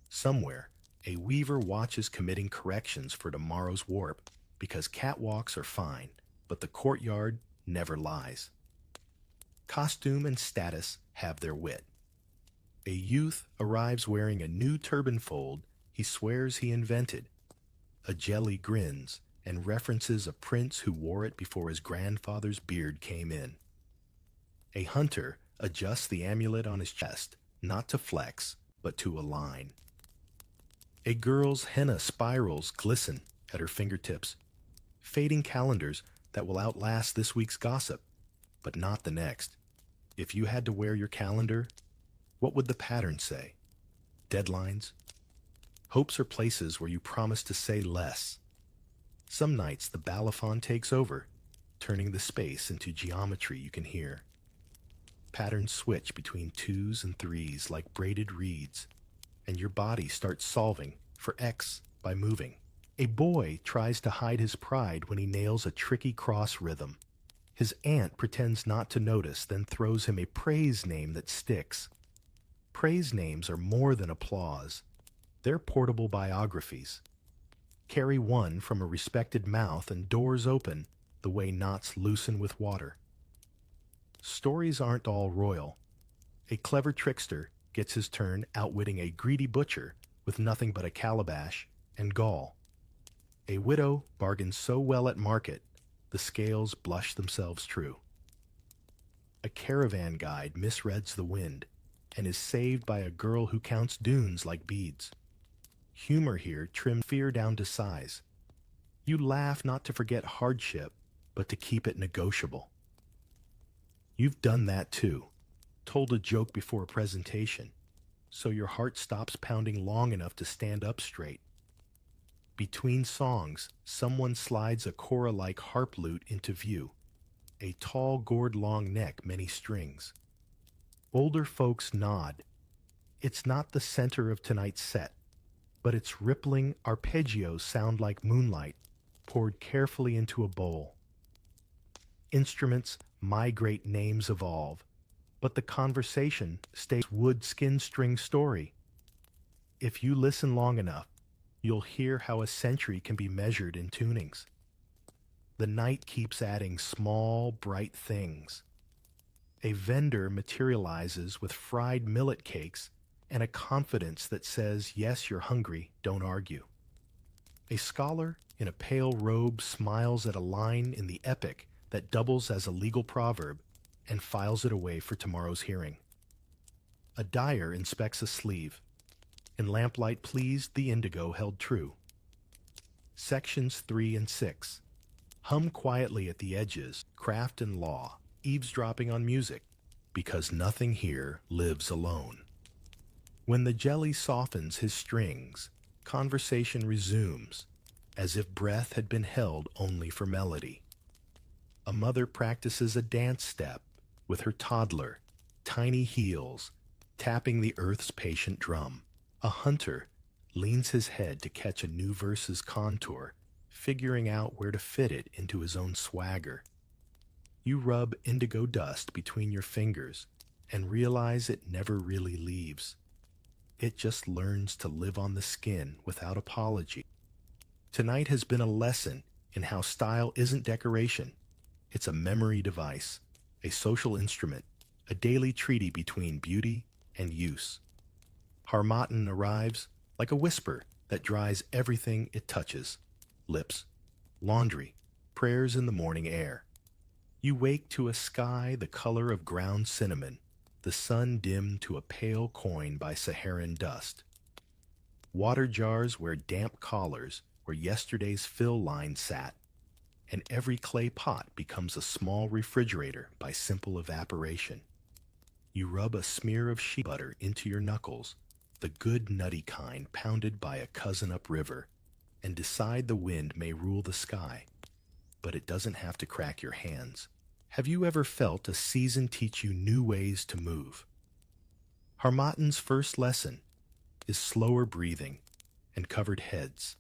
Somewhere, a weaver watches committing corrections for tomorrow's warp because catwalks are fine, but the courtyard never lies. Costume and status have their wit. A youth arrives wearing a new turban fold he swears he invented. A jelly grins and references a prince who wore it before his grandfather's beard came in. A hunter adjusts the amulet on his chest, not to flex, but to align. A girl's henna spirals glisten at her fingertips, fading calendars that will outlast this week's gossip, but not the next. If you had to wear your calendar, what would the pattern say? Deadlines? Hopes are places where you promise to say less. Some nights the balafon takes over, turning the space into geometry you can hear. Patterns switch between 2s and 3s like braided reeds, and your body starts solving for X by moving. A boy tries to hide his pride when he nails a tricky cross rhythm. His aunt pretends not to notice, then throws him a praise name that sticks. Praise names are more than applause. They're portable biographies. Carry one from a respected mouth and doors open the way knots loosen with water. Stories aren't all royal. A clever trickster gets his turn outwitting a greedy butcher with nothing but a calabash and gall. A widow bargains so well at market, the scales blush themselves true. A caravan guide misreads the wind and is saved by a girl who counts dunes like beads. Humor here trimmed fear down to size. You laugh not to forget hardship, but to keep it negotiable. You've done that too. Told a joke before a presentation, so your heart stops pounding long enough to stand up straight. Between songs, someone slides a Cora-like harp lute into view. A tall, gourd-long neck, many strings. Older folks nod. It's not the center of tonight's set, but its rippling arpeggios sound like moonlight poured carefully into a bowl. Instruments migrate, names evolve, but the conversation stays wood skin string story. If you listen long enough, you'll hear how a century can be measured in tunings. The night keeps adding small, bright things. A vendor materializes with fried millet cakes and a confidence that says, yes, you're hungry, don't argue. A scholar in a pale robe smiles at a line in the epic that doubles as a legal proverb and files it away for tomorrow's hearing. A dyer inspects a sleeve. In lamplight pleased, the indigo held true. Sections 3 and 6. Hum quietly at the edges, craft and law, eavesdropping on music, because nothing here lives alone. When the jelly softens his strings, conversation resumes, as if breath had been held only for melody. A mother practices a dance step with her toddler, tiny heels, tapping the earth's patient drum. A hunter leans his head to catch a new verse's contour, figuring out where to fit it into his own swagger. You rub indigo dust between your fingers and realize it never really leaves. It just learns to live on the skin without apology. Tonight has been a lesson in how style isn't decoration. It's a memory device, a social instrument, a daily treaty between beauty and use. Harmattan arrives like a whisper that dries everything it touches. Lips, laundry, prayers in the morning air. You wake to a sky the color of ground cinnamon, the sun dimmed to a pale coin by Saharan dust. Water jars wear damp collars where yesterday's fill line sat, and every clay pot becomes a small refrigerator by simple evaporation. You rub a smear of shea butter into your knuckles, the good nutty kind pounded by a cousin upriver, and decide the wind may rule the sky, but it doesn't have to crack your hands. Have you ever felt a season teach you new ways to move? Harmattan's first lesson is slower breathing and covered heads.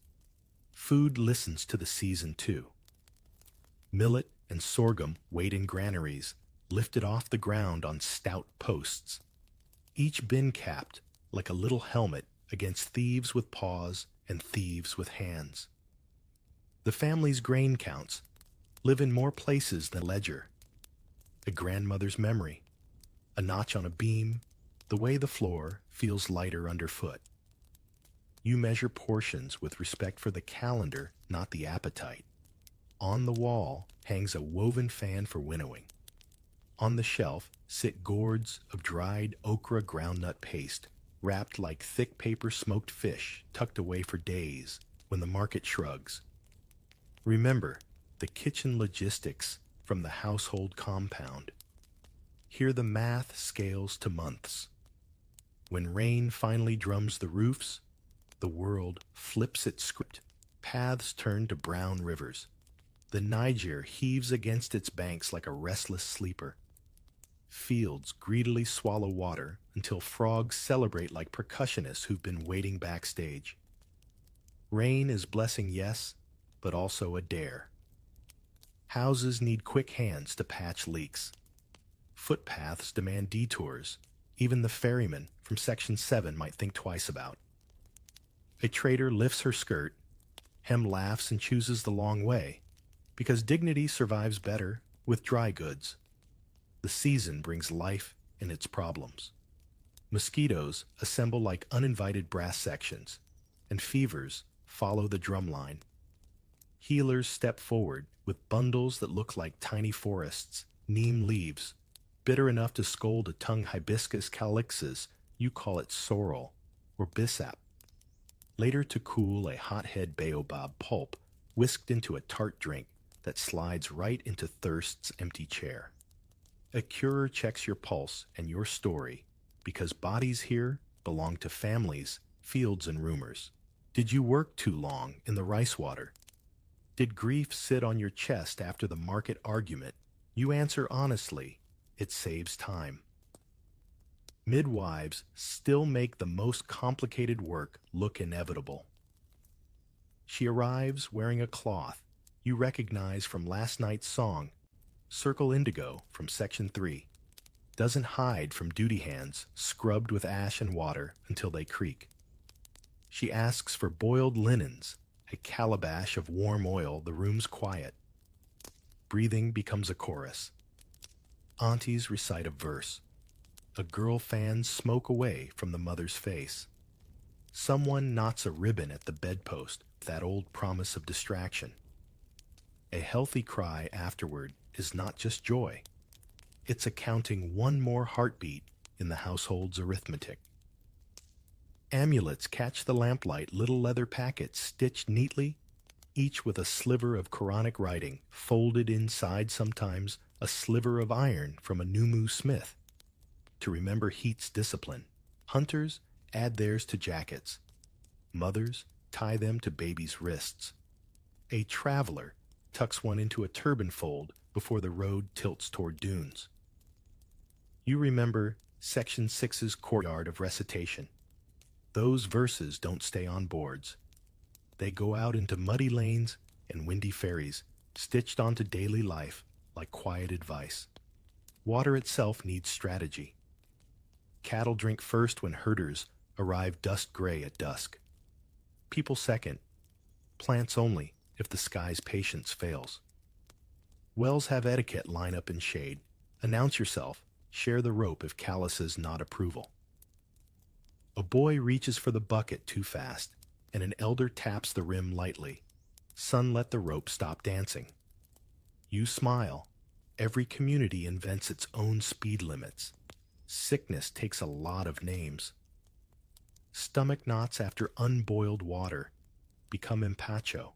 Food listens to the season too. Millet and sorghum wait in granaries, lifted off the ground on stout posts, each bin capped like a little helmet against thieves with paws and thieves with hands. The family's grain counts live in more places than ledger. A grandmother's memory, a notch on a beam, the way the floor feels lighter underfoot. You measure portions with respect for the calendar, not the appetite. On the wall hangs a woven fan for winnowing. On the shelf sit gourds of dried okra groundnut paste, wrapped like thick paper smoked fish tucked away for days when the market shrugs. Remember the kitchen logistics from the household compound. Hear the math scales to months. When rain finally drums the roofs, the world flips its script. Paths turn to brown rivers. The Niger heaves against its banks like a restless sleeper. Fields greedily swallow water until frogs celebrate like percussionists who've been waiting backstage. Rain is blessing, yes, but also a dare. Houses need quick hands to patch leaks. Footpaths demand detours. Even the ferryman from Section 7 might think twice about. A trader lifts her skirt. Hem laughs and chooses the long way, because dignity survives better with dry goods. The season brings life in its problems. Mosquitoes assemble like uninvited brass sections, and fevers follow the drumline. Healers step forward with bundles that look like tiny forests, neem leaves, bitter enough to scold a tongue hibiscus calixes, you call it sorrel, or bissap. Later to cool a hothead baobab pulp, whisked into a tart drink that slides right into thirst's empty chair. A curer checks your pulse and your story, because bodies here belong to families, fields, and rumors. Did you work too long in the rice water? Did grief sit on your chest after the market argument? You answer honestly. It saves time. Midwives still make the most complicated work look inevitable. She arrives wearing a cloth you recognize from last night's song, Circle Indigo from Section 3. Doesn't hide from duty hands scrubbed with ash and water until they creak. She asks for boiled linens, a calabash of warm oil, the room's quiet. Breathing becomes a chorus. Aunties recite a verse. A girl fans smoke away from the mother's face. Someone knots a ribbon at the bedpost, that old promise of distraction. A healthy cry afterward is not just joy. It's accounting one more heartbeat in the household's arithmetic. Amulets catch the lamplight, little leather packets stitched neatly, each with a sliver of Quranic writing, folded inside sometimes a sliver of iron from a Numu smith. To remember heat's discipline, hunters add theirs to jackets. Mothers tie them to babies' wrists. A traveler tucks one into a turban fold before the road tilts toward dunes. You remember Section 6's courtyard of recitation. Those verses don't stay on boards. They go out into muddy lanes and windy ferries, stitched onto daily life like quiet advice. Water itself needs strategy. Cattle drink first when herders arrive dust gray at dusk. People second. Plants only if the sky's patience fails. Wells have etiquette, line up in shade. Announce yourself. Share the rope if calluses nod approval. A boy reaches for the bucket too fast, and an elder taps the rim lightly. Son, let the rope stop dancing. You smile. Every community invents its own speed limits. Sickness takes a lot of names. Stomach knots after unboiled water become empacho,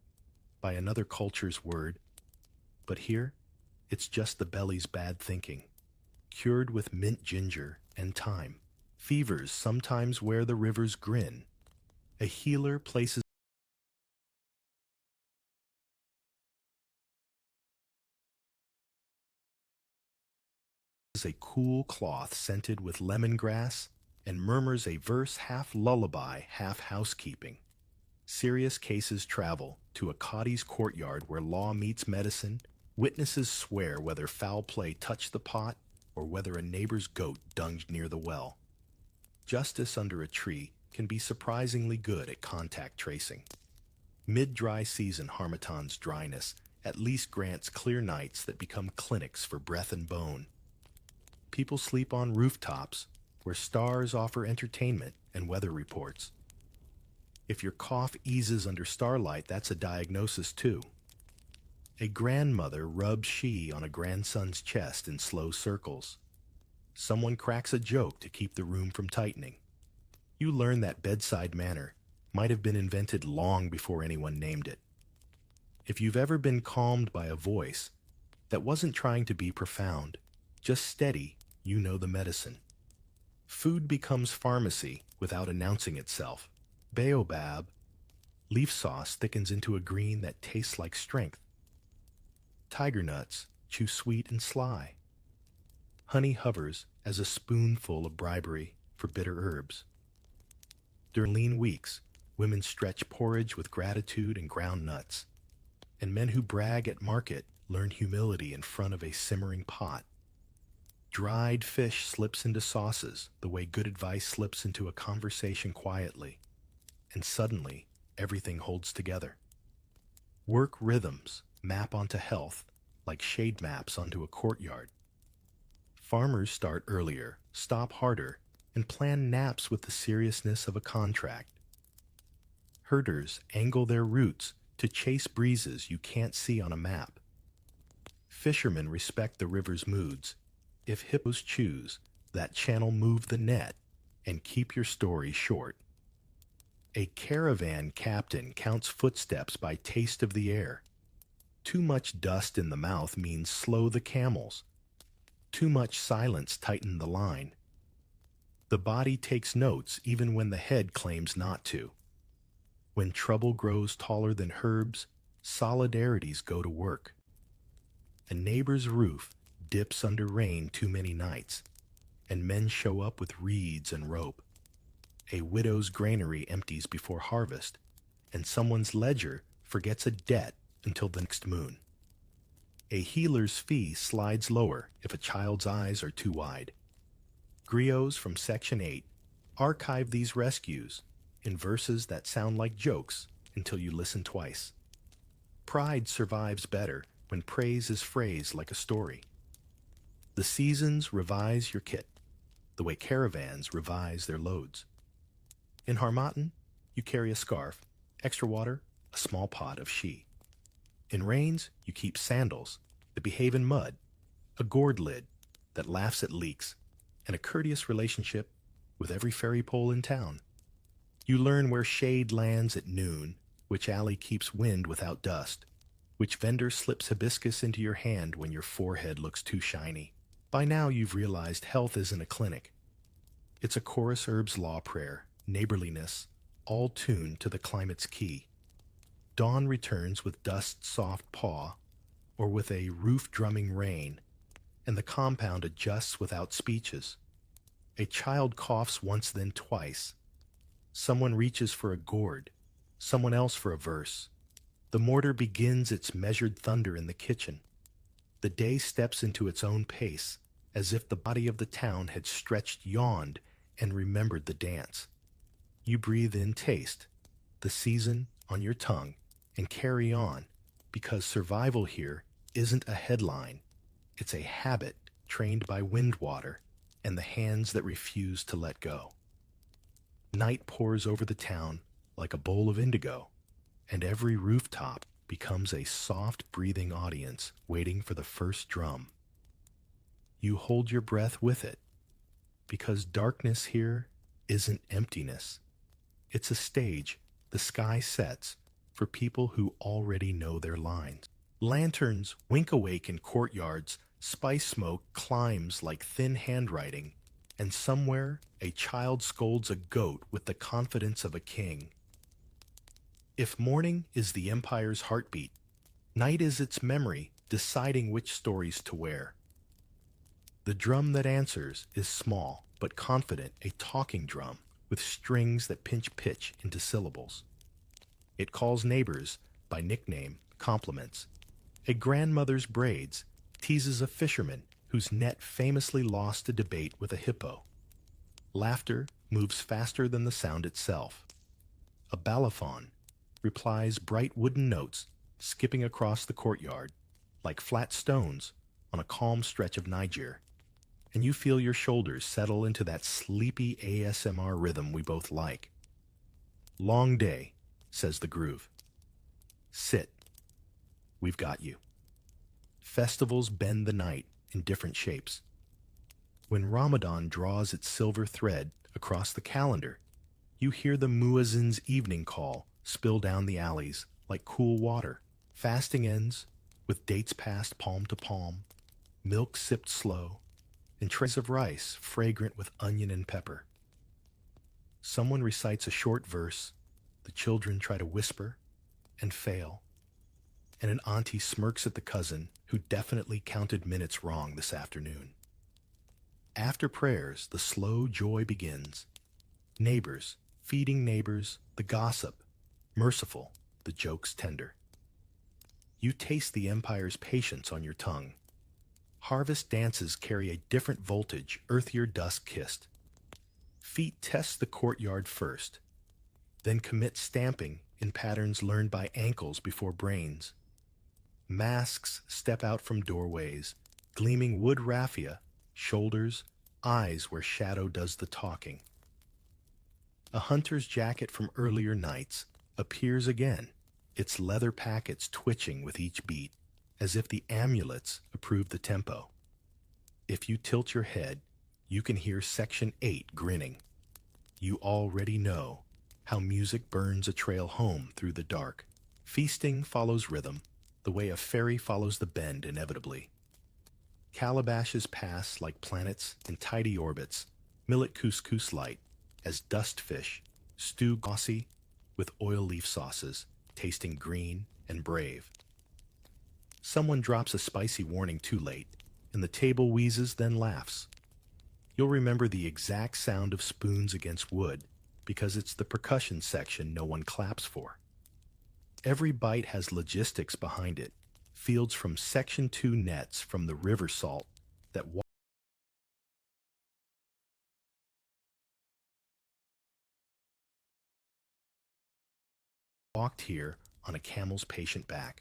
by another culture's word. But here, it's just the belly's bad thinking, cured with mint ginger and thyme. Fevers sometimes wear the river's grin. A healer places a cool cloth scented with lemongrass and murmurs a verse half lullaby, half housekeeping. Serious cases travel to a cotty's courtyard where law meets medicine. Witnesses swear whether foul play touched the pot or whether a neighbor's goat dunged near the well. Justice under a tree can be surprisingly good at contact tracing. Mid-dry season Harmattan's dryness at least grants clear nights that become clinics for breath and bone. People sleep on rooftops where stars offer entertainment and weather reports. If your cough eases under starlight, that's a diagnosis too. A grandmother rubs she on a grandson's chest in slow circles. Someone cracks a joke to keep the room from tightening. You learn that bedside manner might have been invented long before anyone named it. If you've ever been calmed by a voice that wasn't trying to be profound, just steady, you know the medicine. Food becomes pharmacy without announcing itself. Baobab leaf sauce thickens into a green that tastes like strength. Tiger nuts chew sweet and sly. Honey hovers as a spoonful of bribery for bitter herbs. During lean weeks, women stretch porridge with gratitude and ground nuts, and men who brag at market learn humility in front of a simmering pot. Dried fish slips into sauces the way good advice slips into a conversation quietly, and suddenly everything holds together. Work rhythms map onto health like shade maps onto a courtyard. Farmers start earlier, stop harder, and plan naps with the seriousness of a contract. Herders angle their routes to chase breezes you can't see on a map. Fishermen respect the river's moods. If hippos choose, that channel move the net and keep your story short. A caravan captain counts footsteps by taste of the air. Too much dust in the mouth means slow the camels. Too much silence tighten the line. The body takes notes even when the head claims not to. When trouble grows taller than herbs, solidarities go to work. A neighbor's roof dips under rain too many nights, and men show up with reeds and rope. A widow's granary empties before harvest, and someone's ledger forgets a debt until the next moon. A healer's fee slides lower if a child's eyes are too wide. Griots from Section 8 archive these rescues in verses that sound like jokes until you listen twice. Pride survives better when praise is phrased like a story. The seasons revise your kit, the way caravans revise their loads. In Harmattan, you carry a scarf, extra water, a small pot of she. In rains, you keep sandals that behave in mud, a gourd lid that laughs at leaks, and a courteous relationship with every ferry pole in town. You learn where shade lands at noon, which alley keeps wind without dust, which vendor slips hibiscus into your hand when your forehead looks too shiny. By now you've realized health isn't a clinic. It's a chorus herbs law prayer, neighborliness, all tuned to the climate's key. Dawn returns with dust's soft paw, or with a roof-drumming rain, and the compound adjusts without speeches. A child coughs once then twice. Someone reaches for a gourd, someone else for a verse. The mortar begins its measured thunder in the kitchen. The day steps into its own pace, as if the body of the town had stretched, yawned, and remembered the dance. You breathe in taste, the season on your tongue, and carry on, because survival here isn't a headline. It's a habit trained by wind water and the hands that refuse to let go. Night pours over the town like a bowl of indigo, and every rooftop becomes a soft-breathing audience waiting for the first drum. You hold your breath with it, because darkness here isn't emptiness. It's a stage the sky sets for people who already know their lines. Lanterns wink awake in courtyards, spice smoke climbs like thin handwriting, and somewhere a child scolds a goat with the confidence of a king. If morning is the empire's heartbeat, night is its memory deciding which stories to wear. The drum that answers is small but confident, a talking drum with strings that pinch pitch into syllables. It calls neighbors by nickname, compliments. A grandmother's braids teases a fisherman whose net famously lost a debate with a hippo. Laughter moves faster than the sound itself. A balafon replies bright wooden notes skipping across the courtyard like flat stones on a calm stretch of Niger, and you feel your shoulders settle into that sleepy ASMR rhythm we both like. Long day, says the groove. Sit. We've got you. Festivals bend the night in different shapes. When Ramadan draws its silver thread across the calendar, you hear the muezzin's evening call spill down the alleys like cool water. Fasting ends with dates passed palm to palm, milk sipped slow, and trays of rice fragrant with onion and pepper. Someone recites a short verse, the children try to whisper and fail, and an auntie smirks at the cousin who definitely counted minutes wrong this afternoon. After prayers, the slow joy begins. Neighbors feeding neighbors, the gossip, merciful, the jokes tender. You taste the empire's patience on your tongue. Harvest dances carry a different voltage, earthier dusk-kissed. Feet test the courtyard first, then commit stamping in patterns learned by ankles before brains. Masks step out from doorways, gleaming wood raffia, shoulders, eyes where shadow does the talking. A hunter's jacket from earlier nights appears again, its leather packets twitching with each beat, as if the amulets approve the tempo. If you tilt your head, you can hear Section 8 grinning. You already know how music burns a trail home through the dark. Feasting follows rhythm, the way a ferry follows the bend inevitably. Calabashes pass like planets in tidy orbits, millet couscous light, as dust fish stew glossy with oil leaf sauces, tasting green and brave. Someone drops a spicy warning too late, and the table wheezes then laughs. You'll remember the exact sound of spoons against wood, because it's the percussion section no one claps for. Every bite has logistics behind it, fields from Section 2 nets from the river salt that walked here on a camel's patient back.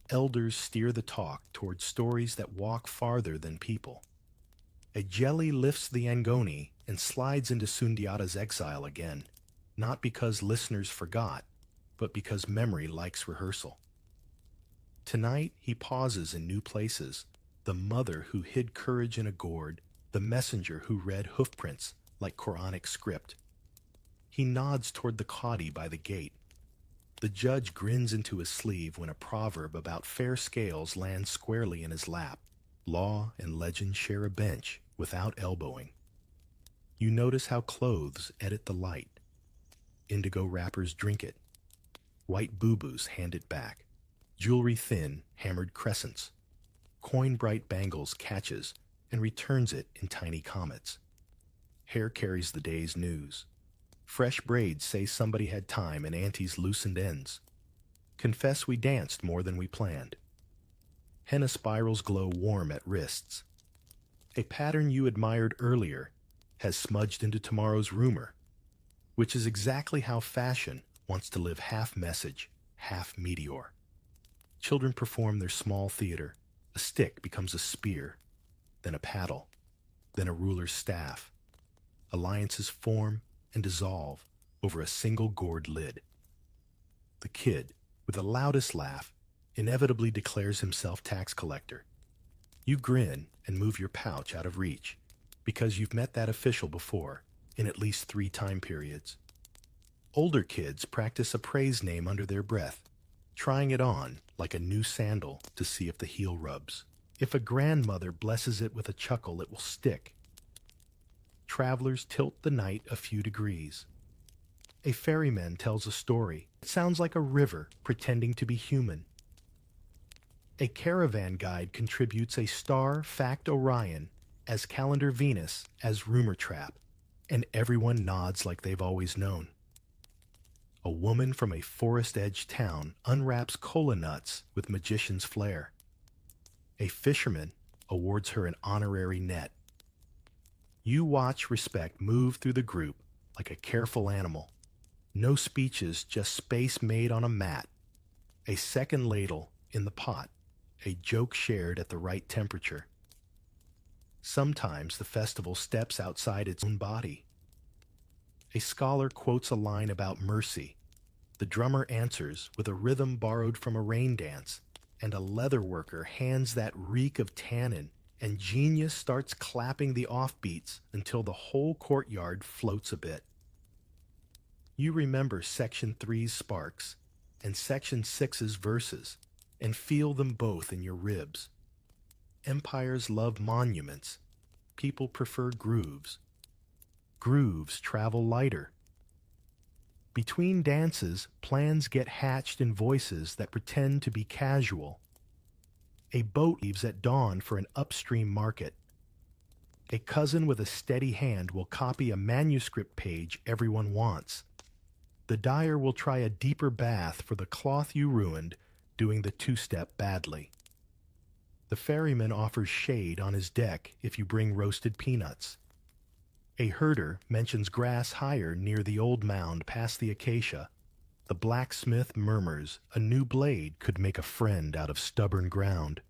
Elders steer the talk toward stories that walk farther than people. A jelly lifts the Angoni and slides into Sundiata's exile again, not because listeners forgot, but because memory likes rehearsal. Tonight he pauses in new places, the mother who hid courage in a gourd, the messenger who read hoofprints like Quranic script. He nods toward the qadi by the gate. The judge grins into his sleeve when a proverb about fair scales lands squarely in his lap. Law and legend share a bench without elbowing. You notice how clothes edit the light. Indigo wrappers drink it. White boo-boos hand it back. Jewelry thin, hammered crescents. Coin-bright bangles catches and returns it in tiny comets. Hair carries the day's news. Fresh braids say somebody had time and auntie's loosened ends. Confess we danced more than we planned. Henna spirals glow warm at wrists. A pattern you admired earlier has smudged into tomorrow's rumor, which is exactly how fashion wants to live half message, half meteor. Children perform their small theater. A stick becomes a spear, then a paddle, then a ruler's staff. Alliances form and dissolve over a single gourd lid. The kid, with the loudest laugh, inevitably declares himself tax collector. You grin and move your pouch out of reach, because you've met that official before, in at least 3 time periods. Older kids practice a praise name under their breath, trying it on like a new sandal to see if the heel rubs. If a grandmother blesses it with a chuckle, it will stick. Travelers tilt the night a few degrees. A ferryman tells a story. It sounds like a river pretending to be human. A caravan guide contributes a star fact Orion, as calendar Venus, as rumor trap, and everyone nods like they've always known. A woman from a forest-edge town unwraps cola nuts with magician's flair. A fisherman awards her an honorary net. You watch respect move through the group like a careful animal. No speeches, just space made on a mat. A second ladle in the pot. A joke shared at the right temperature. Sometimes the festival steps outside its own body. A scholar quotes a line about mercy. The drummer answers with a rhythm borrowed from a rain dance, and a leather worker hands that reek of tannin, and genius starts clapping the offbeats until the whole courtyard floats a bit. You remember Section 3's sparks and Section 6's verses, and feel them both in your ribs. Empires love monuments. People prefer grooves. Grooves travel lighter. Between dances, plans get hatched in voices that pretend to be casual. A boat leaves at dawn for an upstream market. A cousin with a steady hand will copy a manuscript page everyone wants. The dyer will try a deeper bath for the cloth you ruined, doing the two-step badly. The ferryman offers shade on his deck if you bring roasted peanuts. A herder mentions grass higher near the old mound past the acacia. The blacksmith murmurs a new blade could make a friend out of stubborn ground.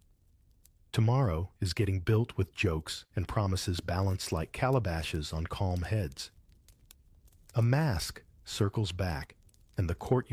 Tomorrow is getting built with jokes and promises balance like calabashes on calm heads. A mask circles back, and the courtyard